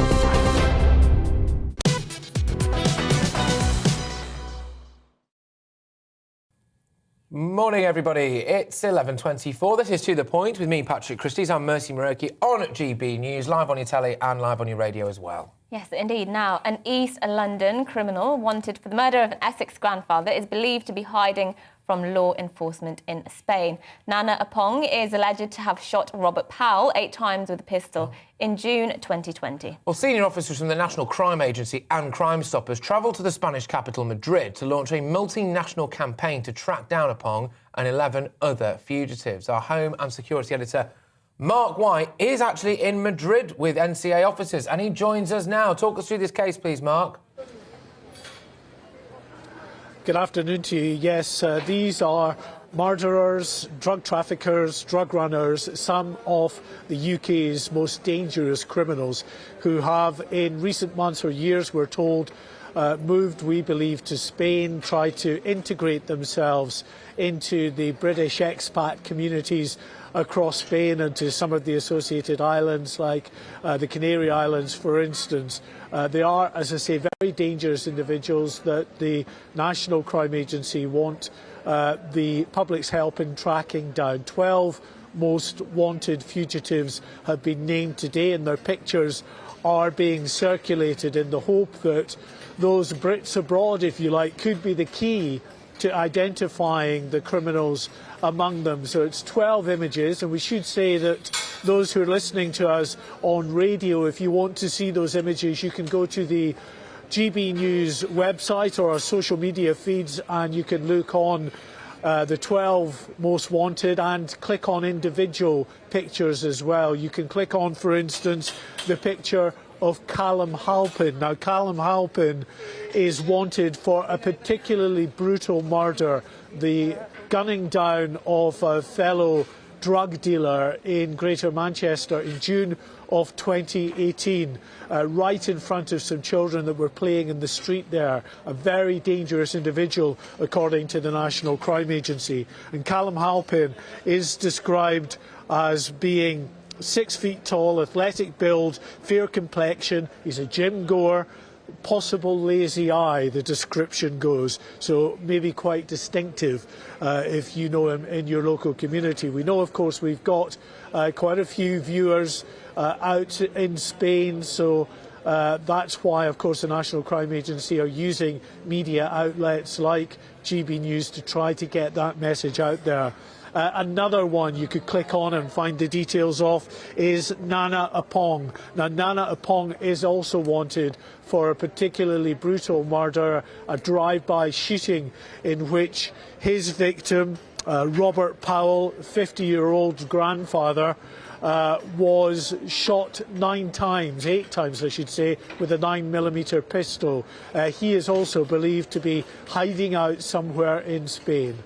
Morning, everybody. It's 11:24. This is To The Point with me, Patrick Christys. I'm Mercy Muroki on GB News, live on your telly and live on your radio as well. Yes, indeed. Now, an East London criminal wanted for the murder of an Essex grandfather is believed to be hiding from law enforcement in Spain. Nana Apong is alleged to have shot Robert Powell 8 times with a pistol in June 2020. Well, senior officers from the National Crime Agency and Crime Stoppers travelled to the Spanish capital, Madrid, to launch a multinational campaign to track down Apong and 11 other fugitives. Our Home and Security Editor, Mark White, is actually in Madrid with NCA officers, and he joins us now. Talk us through this case, please, Mark. Good afternoon to you. Yes, these are murderers, drug traffickers, drug runners, some of the UK's most dangerous criminals who have, in recent months or years, we're told, moved, we believe, to Spain, tried to integrate themselves into the British expat communities across Spain and to some of the associated islands, like the Canary Islands, for instance. They are, as I say, very dangerous individuals that the National Crime Agency want the public's help in tracking down. 12 most wanted fugitives have been named today, and their pictures are being circulated in the hope that those Brits abroad, if you like, could be the key to identifying the criminals among them. So it's 12 images, and we should say that those who are listening to us on radio, if you want to see those images, you can go to the GB News website or our social media feeds, and you can look on the 12 most wanted and click on individual pictures as well. You can click on, for instance, the picture of Callum Halpin. Now, Callum Halpin is wanted for a particularly brutal murder, the gunning down of a fellow drug dealer in Greater Manchester in June of 2018, right in front of some children that were playing in the street there. A very dangerous individual, according to the National Crime Agency. And Callum Halpin is described as being 6 feet tall, athletic build, fair complexion. He's a gym goer, possible lazy eye, the description goes. So maybe quite distinctive if you know him in your local community. We know, of course, we've got quite a few viewers out in Spain, so that's why, of course, the National Crime Agency are using media outlets like GB News to try to get that message out there. Another one you could click on and find the details of is Nana Apong. Now, Nana Apong is also wanted for a particularly brutal murder, a drive-by shooting in which his victim, Robert Powell, 50-year-old grandfather, was shot 8 times, I should say, with a 9mm pistol. He is also believed to be hiding out somewhere in Spain,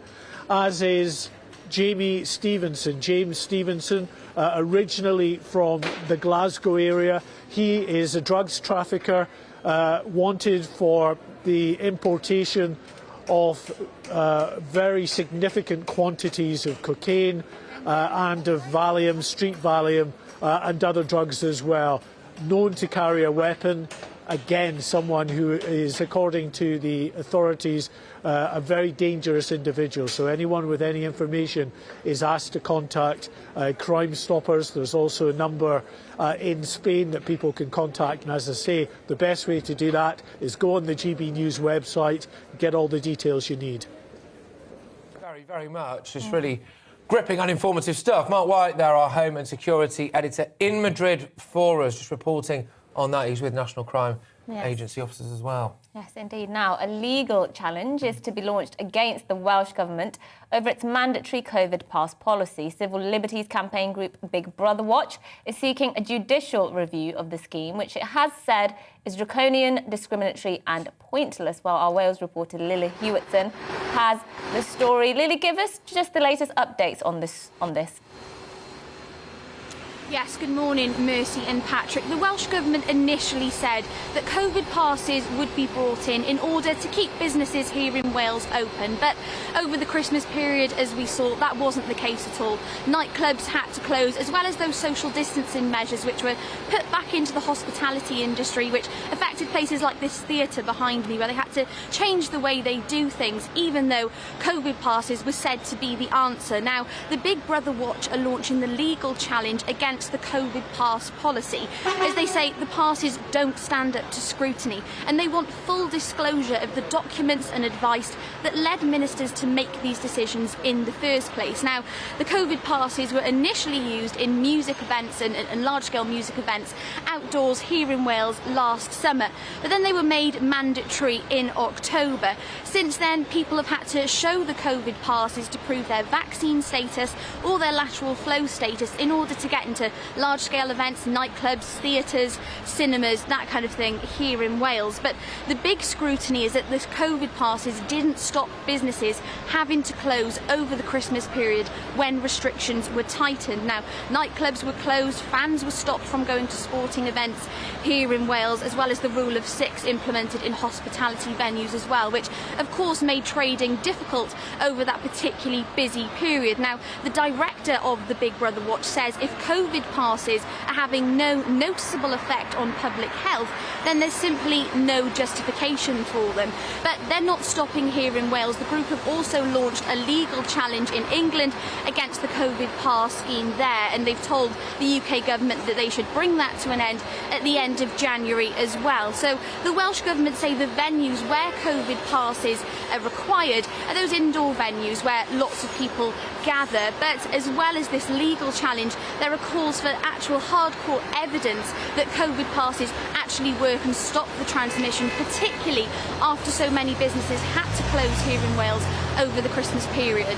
as is James Stevenson, originally from the Glasgow area. He is a drugs trafficker, wanted for the importation of very significant quantities of cocaine and of Valium, street Valium, and other drugs as well. Known to carry a weapon, again, someone who is, according to the authorities, a very dangerous individual. So anyone with any information is asked to contact Crime Stoppers. There's also a number in Spain that people can contact. And as I say, the best way to do that is go on the GB News website, get all the details you need. Very, very much. It's really gripping and informative stuff. Mark White there, our Home and Security Editor in Madrid for us, just reporting on that. He's with National Crime Agency officers as well. Yes, indeed. Now, a legal challenge is to be launched against the Welsh Government over its mandatory COVID pass policy. Civil Liberties campaign group Big Brother Watch is seeking a judicial review of the scheme, which it has said is draconian, discriminatory and pointless. While our Wales reporter Lily Hewitson has the story. Lily, give us just the latest updates on this. Yes, good morning, Mercy and Patrick. The Welsh Government initially said that COVID passes would be brought in order to keep businesses here in Wales open. But over the Christmas period, as we saw, that wasn't the case at all. Nightclubs had to close, as well as those social distancing measures which were put back into the hospitality industry, which affected places like this theatre behind me, where they had to change the way they do things, even though COVID passes were said to be the answer. Now, the Big Brother Watch are launching the legal challenge against the COVID pass policy. As they say, the passes don't stand up to scrutiny, and they want full disclosure of the documents and advice that led ministers to make these decisions in the first place. Now, the COVID passes were initially used in music events and large-scale music events outdoors here in Wales last summer, but then they were made mandatory in October. Since then, people have had to show the COVID passes to prove their vaccine status or their lateral flow status in order to get into large-scale events, nightclubs, theatres, cinemas, that kind of thing here in Wales. But the big scrutiny is that the COVID passes didn't stop businesses having to close over the Christmas period when restrictions were tightened. Now, nightclubs were closed, fans were stopped from going to sporting events here in Wales, as well as the rule of 6 implemented in hospitality venues as well, which of course made trading difficult over that particularly busy period. Now, the director of the Big Brother Watch says if COVID passes are having no noticeable effect on public health, then there's simply no justification for them. But they're not stopping here in Wales. The group have also launched a legal challenge in England against the COVID pass scheme there, and they've told the UK government that they should bring that to an end at the end of January as well. So the Welsh Government say the venues where COVID passes are required are those indoor venues where lots of people gather. But as well as this legal challenge, there are calls for actual hardcore evidence that COVID passes actually work and stop the transmission, particularly after so many businesses had to close here in Wales over the Christmas period.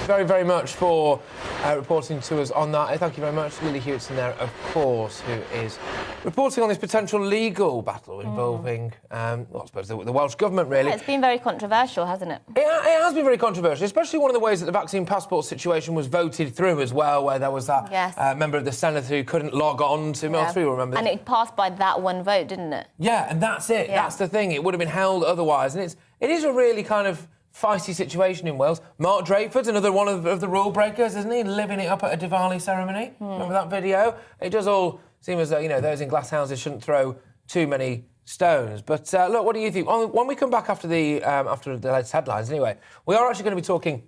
Very, very much for reporting to us on that. Thank you very much, Lily Hewitson there, of course, who is reporting on this potential legal battle involving, I suppose, the Welsh Government, really. Yeah, it's been very controversial, hasn't it? It has been very controversial, especially one of the ways that the vaccine passport situation was voted through as well, where there was that member of the Senate who couldn't log on to... Yeah. I'll remember. And it passed by that one vote, didn't it? Yeah, and that's it. Yeah. That's the thing. It would have been held otherwise. And it is a really kind of feisty situation in Wales. Mark Drakeford's another one of the rule breakers, isn't he? Living it up at a Diwali ceremony. Remember that video? It does all seem as though, you know, those in glass houses shouldn't throw too many stones. But look, what do you think? When we come back after the latest headlines, anyway, we are actually going to be talking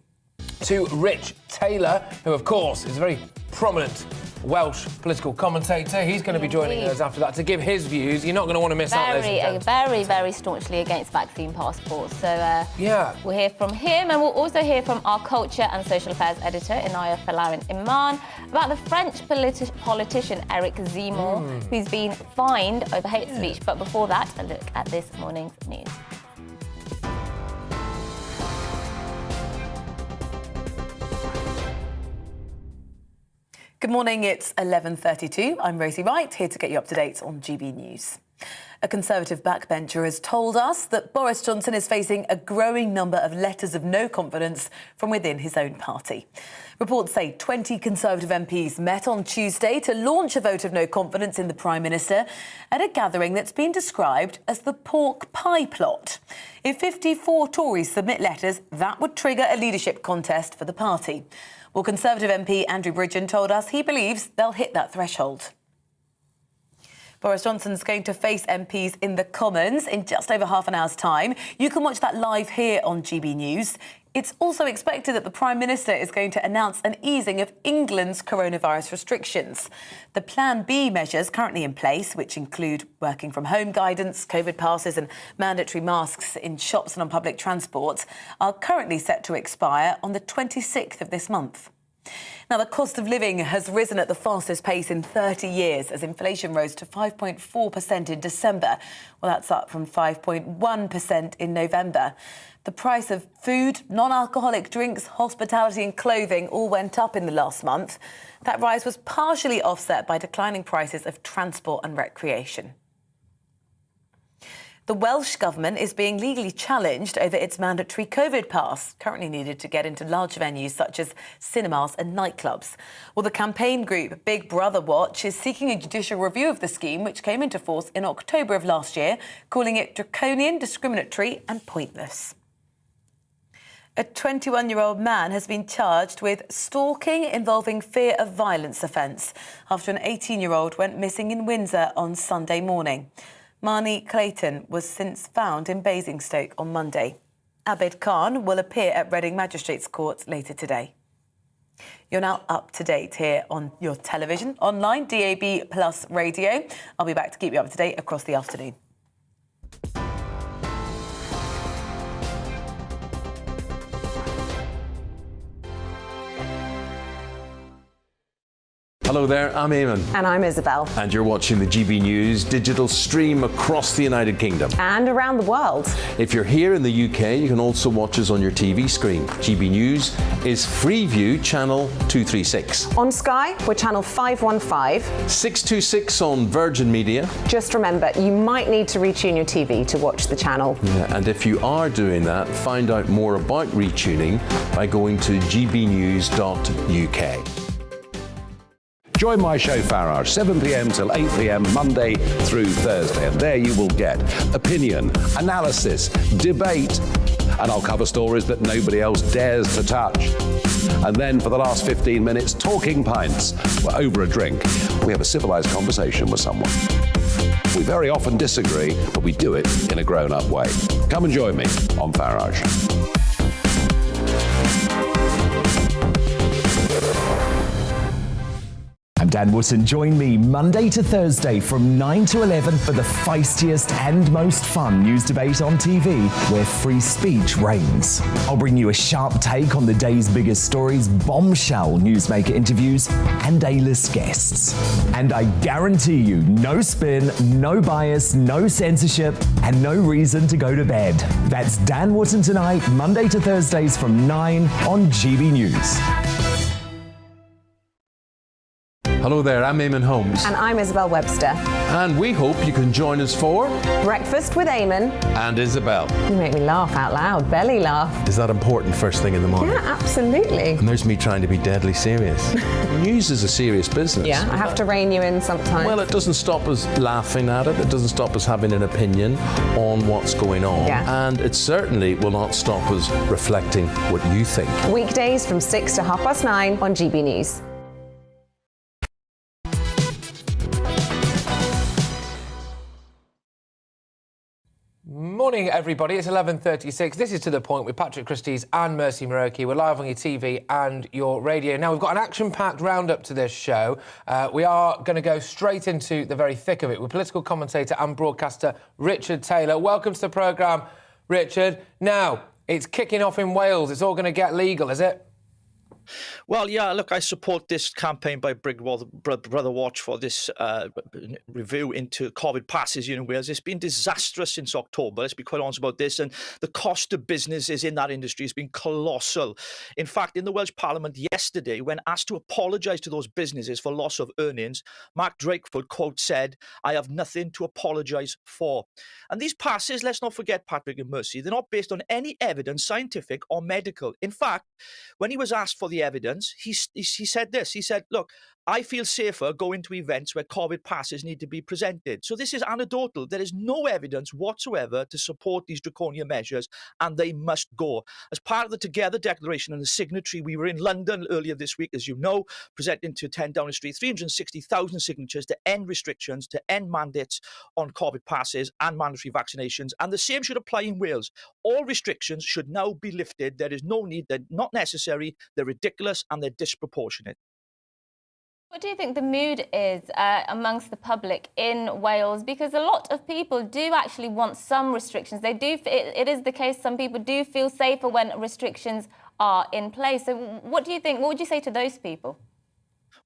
to Rich Taylor, who, of course, is a very prominent Welsh political commentator. He's going to be joining us after that to give his views. You're not going to want to miss out, ladies and gents. Very, very staunchly against vaccine passports. So we'll hear from him, and we'll also hear from our culture and social affairs editor, Inaya Falarin Iman, about the French politician Eric Zemmour, who's been fined over hate speech. But before that, a look at this morning's news. Good morning, it's 11:32. I'm Rosie Wright, here to get you up to date on GB News. A Conservative backbencher has told us that Boris Johnson is facing a growing number of letters of no confidence from within his own party. Reports say 20 Conservative MPs met on Tuesday to launch a vote of no confidence in the Prime Minister at a gathering that's been described as the pork pie plot. If 54 Tories submit letters, that would trigger a leadership contest for the party. Well, Conservative MP Andrew Bridgen told us he believes they'll hit that threshold. Boris Johnson's going to face MPs in the Commons in just over half an hour's time. You can watch that live here on GB News. It's also expected that the Prime Minister is going to announce an easing of England's coronavirus restrictions. The Plan B measures currently in place, which include working from home guidance, COVID passes and mandatory masks in shops and on public transport, are currently set to expire on the 26th of this month. Now, the cost of living has risen at the fastest pace in 30 years as inflation rose to 5.4% in December. Well, that's up from 5.1% in November. The price of food, non-alcoholic drinks, hospitality and clothing all went up in the last month. That rise was partially offset by declining prices of transport and recreation. The Welsh Government is being legally challenged over its mandatory COVID pass, currently needed to get into large venues such as cinemas and nightclubs. Well, the campaign group Big Brother Watch is seeking a judicial review of the scheme, which came into force in October of last year, calling it draconian, discriminatory and pointless. A 21-year-old man has been charged with stalking involving fear of violence offence after an 18-year-old went missing in Windsor on Sunday morning. Marnie Clayton was since found in Basingstoke on Monday. Abid Khan will appear at Reading Magistrates Court later today. You're now up to date here on your television, online, DAB plus radio. I'll be back to keep you up to date across the afternoon. Hello there, I'm Eamon. And I'm Isabel. And you're watching the GB News digital stream across the United Kingdom. And around the world. If you're here in the UK, you can also watch us on your TV screen. GB News is Freeview channel 236. On Sky, we're channel 515. 626 on Virgin Media. Just remember, you might need to retune your TV to watch the channel. Yeah, and if you are doing that, find out more about retuning by going to gbnews.uk. Join my show Farage, 7 p.m. till 8 p.m. Monday through Thursday. And there you will get opinion, analysis, debate, and I'll cover stories that nobody else dares to touch. And then for the last 15 minutes, talking pints. We're over a drink. We have a civilised conversation with someone. We very often disagree, but we do it in a grown-up way. Come and join me on Farage. I'm Dan Wootton. Join me Monday to Thursday from 9 to 11 for the feistiest and most fun news debate on TV, where free speech reigns. I'll bring you a sharp take on the day's biggest stories, bombshell newsmaker interviews, and A-list guests. And I guarantee you, no spin, no bias, no censorship, and no reason to go to bed. That's Dan Wootton tonight, Monday to Thursdays from 9 on GB News. Hello there, I'm Eamon Holmes. And I'm Isabel Webster. And we hope you can join us for Breakfast with Eamon and Isabel. You make me laugh out loud, belly laugh. Is that important first thing in the morning? Yeah, absolutely. And there's me trying to be deadly serious. News is a serious business. Yeah, I have to rein you in sometimes. Well, it doesn't stop us laughing at it. It doesn't stop us having an opinion on what's going on. Yeah. And it certainly will not stop us reflecting what you think. Weekdays from 6 to 9:30 on GB News. Morning, everybody. It's 11:36. This is To The Point with Patrick Christys and Mercy Muroki. We're live on your TV and your radio. Now, we've got an action-packed roundup to this show. We are going to go straight into the very thick of it with political commentator and broadcaster Richard Taylor. Welcome to the programme, Richard. Now, it's kicking off in Wales. It's all going to get legal, is it? Well, yeah, look, I support this campaign by Big Brother Watch for this review into COVID passes in Wales. It's been disastrous since October. Let's be quite honest about this. And the cost of businesses in that industry has been colossal. In fact, in the Welsh Parliament yesterday, when asked to apologise to those businesses for loss of earnings, Mark Drakeford, quote, said, "I have nothing to apologise for." And these passes, let's not forget, Patrick and Mercy, they're not based on any evidence, scientific or medical. In fact, when he was asked for the evidence, he said this. He said, look, I feel safer going to events where COVID passes need to be presented. So this is anecdotal. There is no evidence whatsoever to support these draconian measures, and they must go. As part of the Together Declaration and the signatory, we were in London earlier this week, as you know, presenting to 10 Downing Street 360,000 signatures to end restrictions, to end mandates on COVID passes and mandatory vaccinations. And the same should apply in Wales. All restrictions should now be lifted. There is no need. They're not necessary. They're ridiculous and they're disproportionate. What do you think the mood is amongst the public in Wales? Because a lot of people do actually want some restrictions. They do. It is the case. Some people do feel safer when restrictions are in place. So what do you think? What would you say to those people?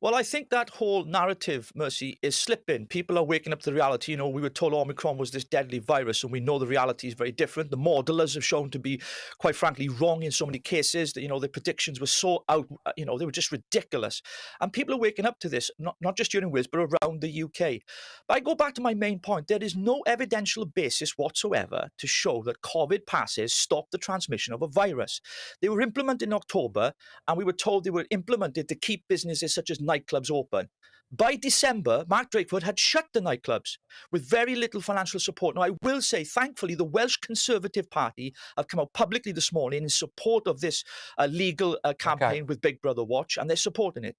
Well, I think that whole narrative, Mercy, is slipping. People are waking up to the reality. You know, we were told Omicron was this deadly virus, and we know the reality is very different. The modelers have shown to be, quite frankly, wrong in so many cases. That, you know, the predictions were so out, you know, they were just ridiculous. And people are waking up to this, not just here in Wales, but around the UK. But I go back to my main point. There is no evidential basis whatsoever to show that COVID passes stop the transmission of a virus. They were implemented in October, and we were told they were implemented to keep businesses such as nightclubs open. By December, Mark Drakeford had shut the nightclubs with very little financial support. Now, I will say, thankfully, the Welsh Conservative Party have come out publicly this morning in support of this legal campaign with Big Brother Watch, and they're supporting it.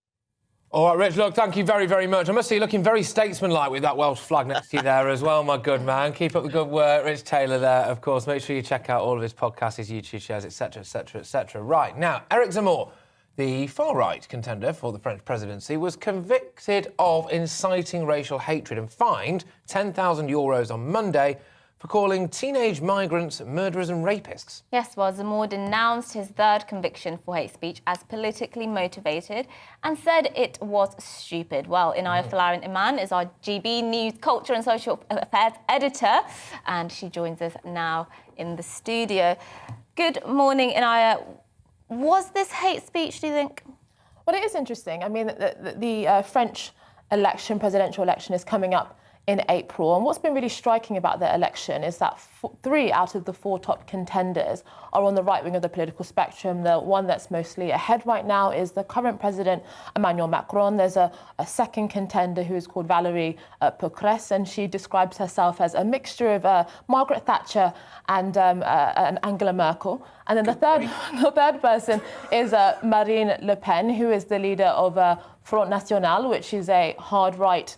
All right, Rich, look, thank you very, very much. I must say, you're looking very statesmanlike with that Welsh flag next to you there as well, my good man. Keep up the good work. Rich Taylor there, of course. Make sure you check out all of his podcasts, his YouTube shows, etc., etc., etc. Right, now, Eric Zemmour, the far-right contender for the French presidency, was convicted of inciting racial hatred and fined €10,000 on Monday for calling teenage migrants murderers and rapists. Yes, well, Zemmour denounced his third conviction for hate speech as politically motivated and said it was stupid. Well, Inaya Falarin Iman is our GB News culture and social affairs editor, and she joins us now in the studio. Good morning, Inaya. Was this hate speech, do you think? Well, it is interesting. I mean, the French election, presidential election, is coming up in April. And what's been really striking about the election is that 3 out of the 4 top contenders are on the right wing of the political spectrum. The one that's mostly ahead right now is the current president, Emmanuel Macron. There's a second contender who is called Valérie Pécresse, and she describes herself as a mixture of Margaret Thatcher and Angela Merkel. And then the third person is Marine Le Pen, who is the leader of Front National, which is a hard-right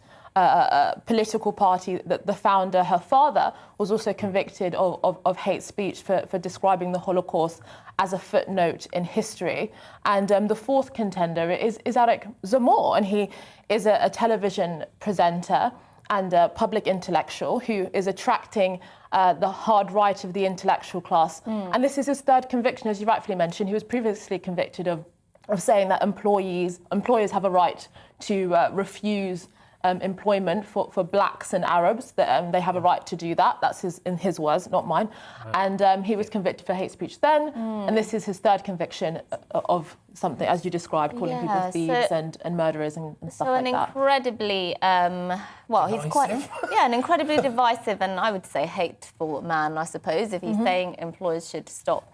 political party that the founder, her father, was also convicted of hate speech for describing the Holocaust as a footnote in history. And the fourth contender is Eric Zemmour, and he is a television presenter and a public intellectual who is attracting the hard right of the intellectual class. And this is his third conviction, as you rightfully mentioned. He was previously convicted of saying that employers have a right to refuse employment for blacks and Arabs, that they have a right to do that. That's in his words, not mine. And he was convicted for hate speech then, and this is his third conviction of something, as you described, calling people thieves and murderers and stuff like that. So an incredibly, well, he's quite, an incredibly divisive and I would say hateful man, I suppose, if he's saying employers should stop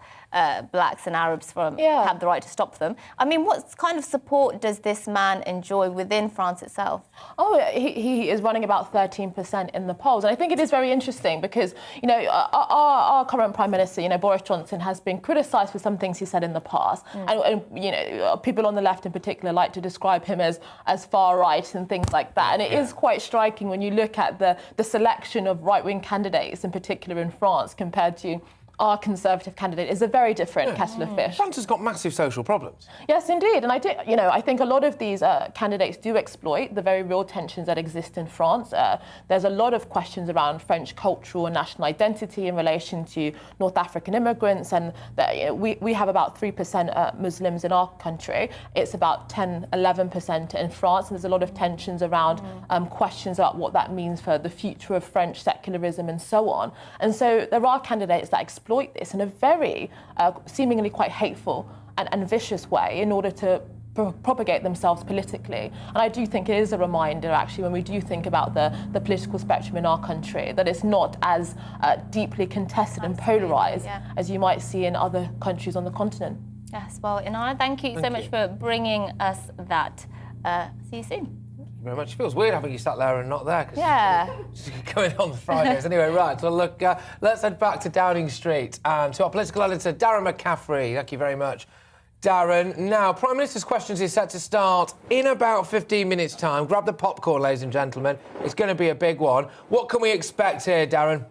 blacks and Arabs from have the right to stop them. I mean, what kind of support does this man enjoy within France itself? Oh, he is running about 13% in the polls. And I think it is very interesting because, you know, our current Prime Minister, you know, Boris Johnson, has been criticised for some things he said in the past. And, you know, people on the left in particular like to describe him as far right and things like that. And it is quite striking when you look at the selection of right-wing candidates, in particular in France, compared to our Conservative candidate. Is a very different kettle of fish. France has got massive social problems. Yes, indeed. And I think a lot of these candidates do exploit the very real tensions that exist in France. There's a lot of questions around French cultural and national identity in relation to North African immigrants, and we have about 3% Muslims in our country. It's about 10-11% in France, and there's a lot of tensions around questions about what that means for the future of French secularism and so on. And so there are candidates that exploit this in a very seemingly quite hateful and vicious way in order to propagate themselves politically. And I do think it is a reminder, actually, when we do think about the political spectrum in our country, that it's not as deeply contested and polarised as you might see in other countries on the continent. Yes, well, Inara, thank you so much for bringing us that See you soon. Thank you very much. It feels weird having you sat there and not there. Cause Yeah. going on the Fridays. Anyway, right. Well, look, let's head back to Downing Street and to our political editor, Darren McCaffrey. Thank you very much, Darren. Now, Prime Minister's Questions is set to start in about 15 minutes' time. Grab the popcorn, ladies and gentlemen. It's going to be a big one. What can we expect here, Darren?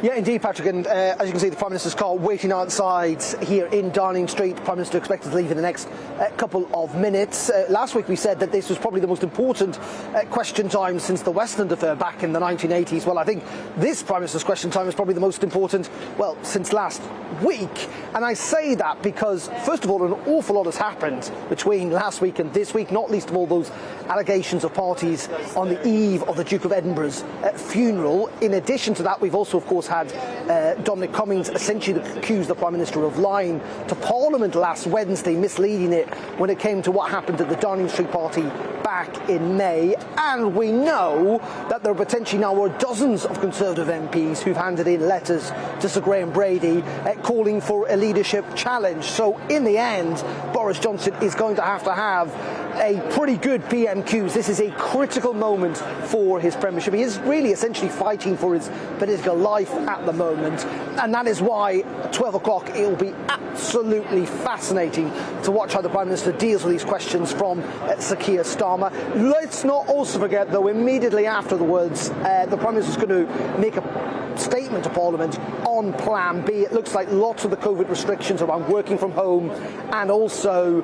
Yeah, indeed, Patrick, and as you can see, the Prime Minister's car waiting outside here in Downing Street. The Prime Minister expected to leave in the next couple of minutes. Last week we said that this was probably the most important question time since the Westminster affair back in the 1980s. Well, I think this Prime Minister's question time is probably the most important, well, since last week. And I say that because, first of all, an awful lot has happened between last week and this week, not least of all those allegations of parties on the eve of the Duke of Edinburgh's funeral. In addition to that, we've also, of course, had Dominic Cummings essentially accused the Prime Minister of lying to Parliament last Wednesday, misleading it when it came to what happened at the Downing Street party back in May. And we know that there potentially now are dozens of Conservative MPs who've handed in letters to Sir Graham Brady calling for a leadership challenge. So in the end, Boris Johnson is going to have a pretty good PMQs. This is a critical moment for his premiership. He is really essentially fighting for his political life at the moment, and that is why at 12 o'clock it will be absolutely fascinating to watch how the Prime Minister deals with these questions from Sir Keir Starmer. Let's not also forget, though, immediately afterwards, the Prime Minister is going to make a statement to Parliament on Plan B. It looks like lots of the COVID restrictions around working from home and also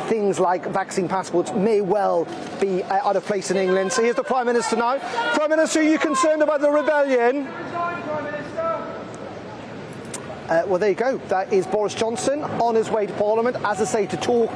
things like vaccine passports may well be out of place in England. So here's the Prime Minister now. Prime Minister, are you concerned about the rebellion? Well, there you go. That is Boris Johnson on his way to Parliament, as I say, to talk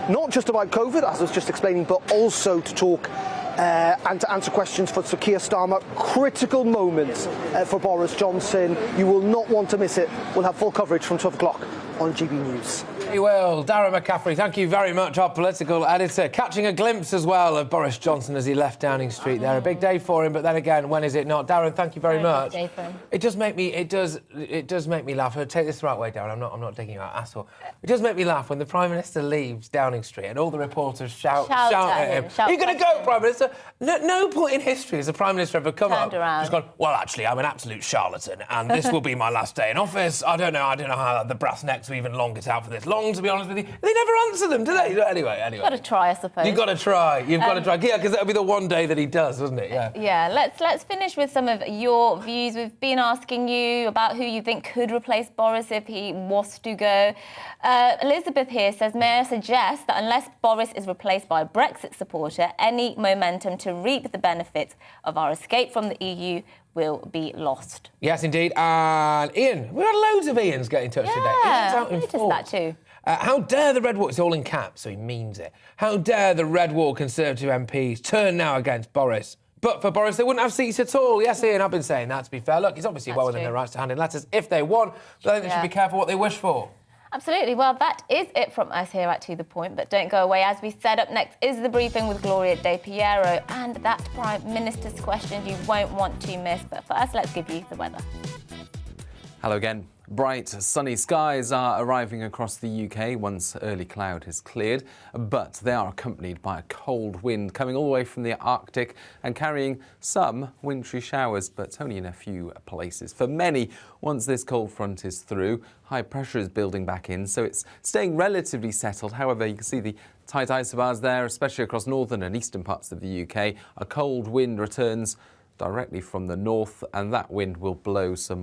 not just about COVID, as I was just explaining, but also to talk and to answer questions for Sir Keir Starmer. Critical moments for Boris Johnson. You will not want to miss it. We'll have full coverage from 12 o'clock on GB News. Well, Darren McCaffrey, thank you very much, our political editor. Catching a glimpse as well of Boris Johnson as he left Downing Street there. A big day for him, but then again, when is it not? Darren, thank you very much. Day for him. It does make me laugh. I'll take this the right way, Darren. I'm not digging you out at all. It does make me laugh when the Prime Minister leaves Downing Street and all the reporters shout at him. Are you going to go, Prime Minister? No point in history has the Prime Minister ever come up just gone, well, actually, I'm an absolute charlatan and this will be my last day in office. I don't know how the brass necks will even long it out for this long, to be honest with you. They never answer them, do they? Anyway. You've got to try, I suppose. You've got to try. Yeah, because that'll be the one day that he does, wasn't it? Yeah. Yeah, let's finish with some of your views. We've been asking you about who you think could replace Boris if he was to go. Elizabeth here says, may I suggest that unless Boris is replaced by a Brexit supporter, any momentum to reap the benefits of our escape from the EU will be lost. Yes, indeed. And Ian, we've had loads of Ians get in touch today. Ian's out in I noticed that too. How dare the Red Wall... It's all in caps, so he means it. How dare the Red Wall Conservative MPs turn now against Boris? But for Boris, they wouldn't have seats at all. Yes, Ian, I've been saying that, to be fair. Look, he's obviously well within their rights to hand in letters if they want, but I think they should be careful what they wish for. Absolutely. Well, that is it from us here at To The Point. But don't go away. As we said, up next is the briefing with Gloria De Piero, and that's Prime Minister's questions you won't want to miss. But first, let's give you the weather. Hello again. Bright, sunny skies are arriving across the UK once early cloud has cleared, but they are accompanied by a cold wind coming all the way from the Arctic and carrying some wintry showers, but only in a few places. For many, once this cold front is through, high pressure is building back in, so it's staying relatively settled. However, you can see the tight isobars there, especially across northern and eastern parts of the UK. A cold wind returns directly from the north, and that wind will blow some